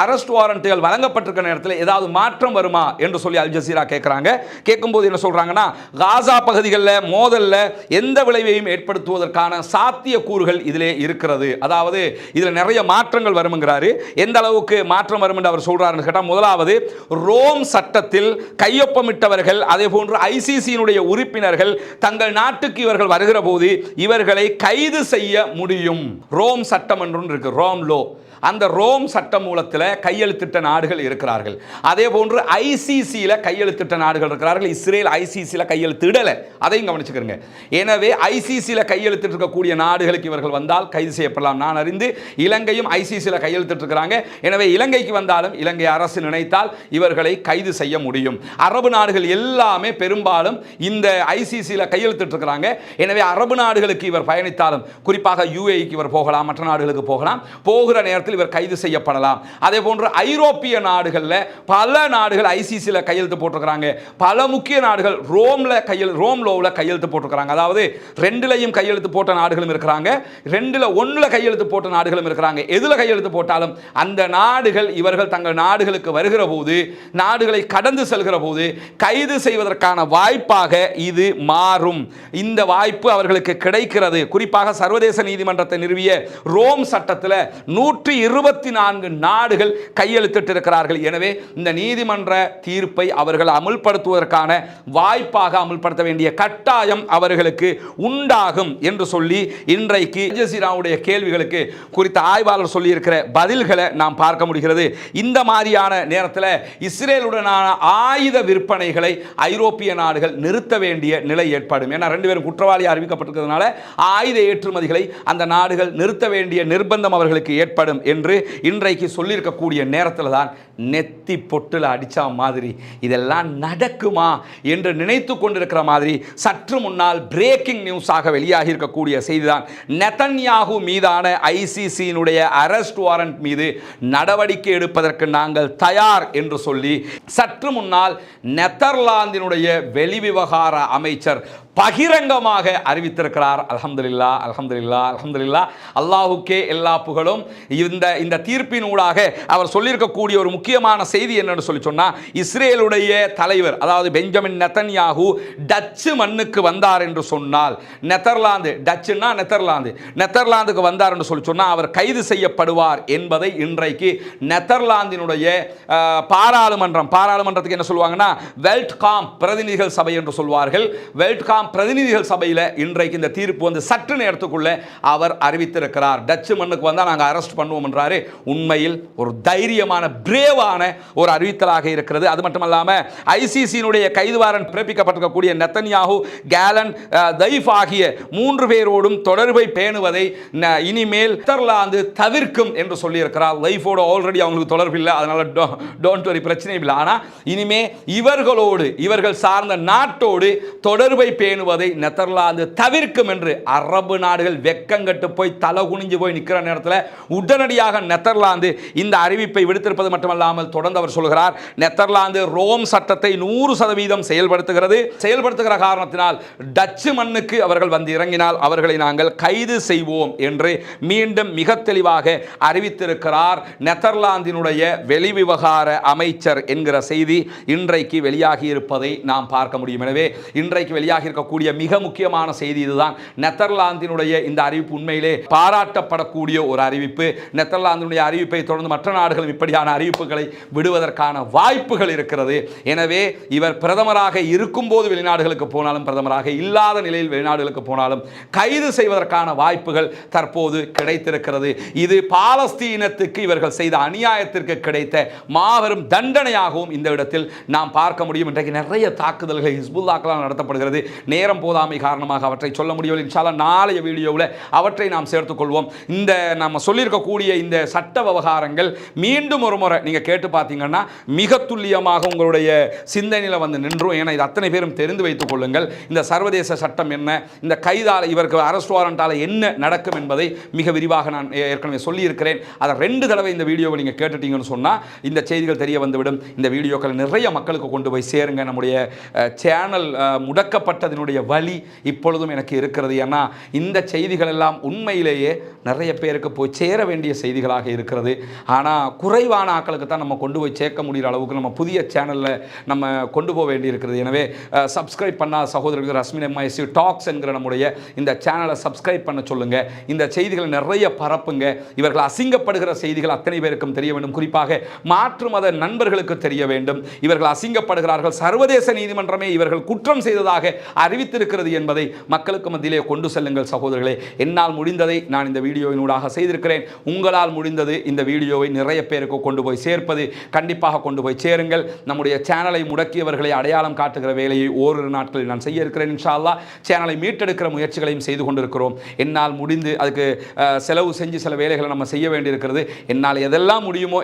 அரெஸ்ட் வாரண்ட்டுகள் வழங்கப்பட்டிருக்கிற நேரத்தில் ஏதாவது மாற்றம் வருமா என்று சொல்லி அல் ஜசீரா கேட்குறாங்க. கேட்கும்போது என்ன சொல்றாங்கன்னா, காசா பகுதிகளில் மோதல்ல எந்த விளைவையும் ஏற்படுத்துவதற்கான சாத்திய கூறுகள் இதிலே இருக்கிறது. அதாவது இதில் நிறைய மாற்றங்கள் வரும்ங்கிறாரு. எந்த அளவுக்கு மாற்றம் வரும் என்று அவர் சொல்றாருன்னு கேட்டால், முதலாவது ரோம் சட்டத்தில் கையொப்பமிட்டவர்கள் அதே போன்று ஐசிசியினுடைய உறுப்பினர்கள் தங்கள் நாட்டுக்கு இவர்கள் வருகிற போது இவர்களை கைது செய்ய முடியும். ரோம் சட்டம் என்று இருக்கு, ரோம் லோ. அந்த ரோம் சட்ட மூலத்தில் கையெழுத்திட்ட நாடுகள் இருக்கிறார்கள். அதே போன்று ஐசிசியில் கையெழுத்திட்ட நாடுகள் இருக்கிறார்கள். இஸ்ரேல் ஐசிசியில் கையெழுத்திடலை, அதையும் கவனிச்சுக்கிறங்க. எனவே ஐசிசியில் கையெழுத்திட்டு இருக்கக்கூடிய நாடுகளுக்கு இவர்கள் வந்தால் கைது செய்யப்படலாம். நான் அறிந்து இலங்கையும் ஐசிசியில் கையெழுத்திட்டு இருக்கிறாங்க. எனவே இலங்கைக்கு வந்தாலும் இலங்கை அரசு நினைத்தால் இவர்களை கைது செய்ய முடியும். அரபு நாடுகள் எல்லாமே பெரும்பாலும் இந்த ஐசிசியில் கையெழுத்திட்டு இருக்கிறாங்க. எனவே அரபு நாடுகளுக்கு இவர் பயணித்தாலும், குறிப்பாக யுஏஇக்கு இவர் போகலாம், மற்ற நாடுகளுக்கு போகலாம், போகிற நேரத்தில் இவர் கைது செய்யப்படலாம். அதே போன்று ஐரோப்பிய நாடுகளில் பல நாடுகள் ஐசிசியில் கையெழுத்து போட்டிருக்கிறாங்க. பல முக்கிய நாடுகள் ரோம் லோவில் கையெழுத்து போட்டிருக்கிறாங்க. அதாவது 2லையும் கையெழுத்து போட்ட நாடுகளும் இருக்கிறாங்க, 2ல் 1ல் கையெழுத்து போட்ட நாடுகளும் இருக்கிறாங்க. எதில் கையெழுத்து போட்டாலும் அந்த நாடுகள் இவர்கள் தங்கள் நாடுகளுக்கு வருகிற போது, நாடுகளை கடந்து செல்கிற போது கைது செய்வதற்கான வாய்ப்பாக இது மாறும். இந்த வாய்ப்பு அவர்களுக்கு கிடைக்கிறது. குறிப்பாக சர்வதேச நீதிமன்றத்தை நிறுவிய ரோம் சட்டத்தில் 124 நாடுகள் கையெழுத்திட்டு இருக்கிறார்கள். எனவே இந்த நீதிமன்ற தீர்ப்பை அவர்கள் அமுல்படுத்துவதற்கான வாய்ப்பாக அமுல்படுத்த வேண்டிய கட்டாயம் அவர்களுக்கு உண்டாகும் என்று சொல்லி இன்றைக்கு அல் ஜசீராவுடைய கேள்விகளுக்கு குறித்த ஆய்வாளர் சொல்லியிருக்கிற பதில்களை நாம் பார்க்க முடிகிறது. இந்த மாதிரியான நேரத்தில் இஸ்ரேலுடனான ஆயுத விற்பனைகளை ஐரோப்பிய நாடுகள் நிறுத்த வேண்டிய நிலை ஏற்படும். ஏன்னா 2 பேரும் குற்றவாளி அறிவிக்கப்பட்டிருக்கிறதுனால ஆயுத ஏற்றுமதிகளை அந்த நாடுகள் நிறுத்த வேண்டிய நிர்பந்தம் அவர்களுக்கு ஏற்படும் என்று இன்றைக்கு சொல்லியிருக்கக்கூடிய நேரத்தில் தான் நெத்தி பொட்டில் அடிச்சா மாதிரி இதெல்லாம் நடக்குமா என்று நினைத்து கொண்டிருக்கிற மாதிரி சற்று முன்னால் பிரேக்கிங் நியூஸாக வெளியாகி இருக்கக்கூடிய செய்திதான், நெதன்யாகு மீதான ஐசிசியினுடைய அரெஸ்ட் வாரண்ட் மீது நடவடிக்கை எடுப்பதற்கு நாங்கள் தயார் என்று சொல்லி சற்று முன்னால் நெதர்லாந்தினுடைய வெளிவிவகார அமைச்சர் பகிரங்கமாக அறிவித்திருக்கிறார். அல்ஹம்துலில்லாஹ், அல்ஹம்துலில்லாஹ், அல்ஹம்துலில்லாஹ், அல்லாஹுக்கே எல்லா புகழும். இந்த தீர்ப்பினூடாக அவர் சொல்லியிருக்கக்கூடிய ஒரு முக்கியமான செய்தி என்னன்னு சொல்லி சொன்னால், இஸ்ரேலுடைய தலைவர் அதாவது பெஞ்சமின் நெதன்யாகு டச்சு மண்ணுக்கு வந்தார் என்று சொன்னால், நெதர்லாந்து, டச்சுன்னா நெதர்லாந்துக்கு வந்தார் என்று சொல்லி சொன்னால் அவர் கைது செய்யப்படுவார் என்பதை இன்றைக்கு நெதர்லாந்தினுடைய பாராளுமன்றத்துக்கு என்ன சொல்லுவாங்கன்னா, வெல்ட்காம் பிரதிநிதிகள் சபை என்று சொல்வார்கள். வெல்ட்காம் பிரதிநிதிகள் சபையில் இன்றைக்கு இந்த தீர்ப்பு வந்து சற்று நேரத்துக்குள்ள அவர் அறிவித்திருக்கிறார். டச்சு மண்ணுக்கு வந்தால் நாங்கள் அரெஸ்ட் பண்ணுவோம் என்றாரு. உண்மையில் ஒரு தைரியமான பிரேவான ஒரு அறிவித்தலாக இருக்கிறது. அது மட்டுமல்லாமல் ஐசிசியினுடைய கைது வாரண்ட் பிறப்பிக்கப்பட்டிருக்கக்கூடிய நெத்தன்யாஹு, கேலன், தைஃப் ஆகிய 3 பேரோடும் தொடர்பை பேணுவதை இனிமேல் நெதர்லாந்து தவிர்க்கும் என்று சொல்லியிருக்கிறார். லைஃபோட ஆல்ரெடி அவங்களுக்கு தொடர்பு இல்லை, அதனால டோன்ட் வரி, பிரச்சனை இல்லை. ஆனால் இனிமே இவர்களோடு, இவர்கள் சார்ந்த நாட்டோடு தொடர்பை பேணுவதை நெதர்லாந்து தவிர்க்கும் என்று அரபு நாடுகள் வெக்கங்கட்டு போய் தலை குனிஞ்சு போய் நிற்கிற நேரத்தில் உடனடியாக நெதர்லாந்து இந்த அறிவிப்பை விடுத்திருப்பது மட்டுமல்லாமல் தொடர்ந்து அவர் சொல்கிறார், நெதர்லாந்து ரோம் சட்டத்தை 100% செயல்படுத்துகிற காரணத்தினால் டச்சு மண்ணுக்கு அவர்கள் வந்து இறங்கினால் அவர்களை நாங்கள் கைது செய்வோம் என்று மீண்டும் மிக தெளிவாக அறிவித்திருக்கிறார் நெதர்லாந்தினுடைய வெளிவிவகார அமைச்சர் என்கிற செய்தி இன்றைக்கு வெளியாகி இருப்பதை நாம் பார்க்க முடியும். எனவே இன்றைக்கு வெளியாகி இருக்கக்கூடிய மிக முக்கியமான செய்தி இதுதான். நெதர்லாந்தினுடைய இந்த அறிவிப்பு உண்மையிலே பாராட்டப்படக்கூடிய ஒரு அறிவிப்பு. நெதர்லாந்தினுடைய அறிவிப்பை தொடர்ந்து மற்ற நாடுகளும் இப்படியான அறிவிப்புகளை விடுவதற்கான வாய்ப்புகள் இருக்கிறது. எனவே இவர் பிரதமராக இருக்கும்போது வெளிநாடுகளுக்கு போனாலும், பிரதமராக இல்லாத நிலையில் வெளிநாடுகளுக்கு போனாலும் கைது செய்வதற்கான வாய்ப்புகள் தற்போது கிடைத்திருக்கிறது. இது பாலஸ்தீனத்துக்கு இவர்கள் செய்த அநியாயத்திற்கு கிடைத்த மாபெரும் தண்டனையாகவும் இந்த இடத்தில் நாம் பார்க்க முடியும். இன்றைக்கு நிறைய தாக்குதல்கள் ஹிஸ்புல்லாக்களால் நடத்தப்படுகிறது. நேரம் போதாமை காரணமாக அவற்றை சொல்ல முடியவில்லை. இன்ஷா அல்லாஹ் நாளைய வீடியோவில் அவற்றை நாம் சேர்த்துக்கொள்வோம். இந்த நம்ம சொல்லியிருக்கக்கூடிய இந்த சட்ட விவகாரங்கள் மீண்டும் ஒரு முறை நீங்கள் கேட்டு பார்த்தீங்கன்னா மிக துல்லியமாக உங்களுடைய சிந்தனையில் வந்து நின்றும். ஏன்னா இது அத்தனை பேரும் தெரிந்து வைத்துக் கொள்ளுங்கள். இந்த சர்வதேச சட்டம் என்ன, இந்த கைதால் இவருக்கு அரெஸ்ட் வாரண்டால் என்ன நடக்கும் என்பதை மிக விரிவாக நான் ஏற்கனவே சொல்லியிருக்கிறேன். அதை 2 தடவை இந்த வீடியோவை நீங்கள் கேட்டுட்டீங்கன்னு சொன்னால் இந்த செய்திகள் தெரிய வந்துவிடும். இந்த வீடியோக்கள் நிறைய மக்களுக்கு கொண்டு போய் சேருங்க. நம்முடைய சேனல் முடக்கப்பட்டதனுடைய வழி இப்பொழுதும் எனக்கு இருக்கிறது. ஏன்னா இந்த செய்திகள் எல்லாம் உண்மையிலேயே நிறைய பேருக்கு போய் சேர வேண்டிய செய்திகளாக இருக்கிறது. ஆனால் குறைவான ஆட்களுக்கு தான் நம்ம கொண்டு போய் சேர்க்க முடிகிற அளவுக்கு நம்ம புதிய சேனலில் நம்ம கொண்டு போக வேண்டி இருக்கிறது. எனவே சப்ஸ்கிரைப் பண்ணாத சகோதரர்கள் ரஸ்மின் எம்ஐசி டாக்ஸ் என்கிற நம்முடைய இந்த சேனலை சப்ஸ்கிரைப் பண்ண சொல்லுங்கள். இந்த செய்திகளை நிறைய பரப்புங்க. இவர்கள் அசிங்கப்படுகிற செய்திகள் அத்தனை பேருக்கும் தெரிய வேண்டும். குறிப்பாக மாற்று மத நண்பர்களுக்கு தெரிய வேண்டும். இவர்கள் அசிங்கப்படுகிறார்கள், சர்வதேச நீதிமன்றமே இவர்கள் குற்றம் செய்ததாக அறிவித்திருக்கிறது என்பதை மக்களுக்கு மத்தியிலே கொண்டு செல்லுங்கள் சகோதரர்களே. என்னால் முடிந்ததை நான் இந்த வீடியோவினூடாக செய்திருக்கிறேன். உங்களால் முடிந்தது இந்த வீடியோவை நிறைய பேருக்கு கொண்டு போய் சேர்ப்பது. கண்டிப்பாக கொண்டு போய் சேருங்கள். நம்முடைய சேனலை முடக்கியவர்களை அடையாளம் காட்டுகிற வேலையை ஓரிரு நாட்களில் நான் செய்ய இருக்கிறேன். இன்ஷா அல்லாஹ் சேனலை மீட்டெடுக்கிற முயற்சிகளையும் செய்து கொண்டிருக்கிறோம். என்னால் முடிந்து அதுக்கு செலவு செஞ்சு சில வேலைகளை நம்ம செய்ய வேண்டியிருக்கிறது. என்னால் எதெல்லாம் முடியுமோ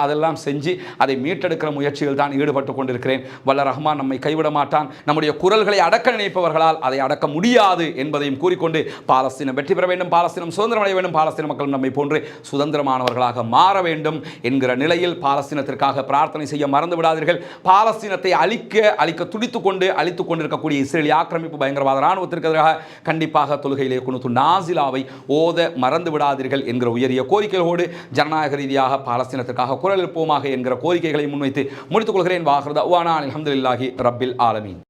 அதெல்லாம் செஞ்சு அதை மீட்டெடுக்கிற முயற்சிகள் தான் ஈடுபட்டு கொண்டிருக்கிறேன். வல்ல ரஹ்மான் நம்மை கைவிட மாட்டான். நம்முடைய குரல்களை அடக்க நினைப்பவர்களால் அதை அடக்க முடியாது என்பதையும் கூறிக்கொண்டு பாலஸ்தீனம் வெற்றி பெற வேண்டும், பாலஸ்தீனம் சுதந்திரம் அடைய வேண்டும், பாலஸ்தீன மக்கள் நம்மை போன்று சுதந்திரமானவர்களாக மாற வேண்டும் என்கிற நிலையில் பாலஸ்தீனத்திற்காக பிரார்த்தனை செய்ய மறந்து விடாதீர்கள். பாலஸ்தீனத்தை அழிக்க துடித்துக் கொண்டிருக்கக்கூடிய இஸ்ரேலிய ஆக்கிரமிப்பு பயங்கரவாத இராணுவத்திற்கு எதிராக கண்டிப்பாக தொழுகையிலே குனுத்து நாசிலாவை ஓத மறந்து விடாதீர்கள் என்கிற உயரிய கோரிக்கைகளோடு ஜனநாயக ரீதியாக பாலஸ்தீனத்திற்காக குரல் எழுப்புவோமாக என்கிற கோரிக்கைகளை முன்வைத்து முடித்துக் கொள்கிறேன். வாஹிர் தஅவானா அல்ஹம்துலில்லாஹி ரப்பில் ஆலமீன்.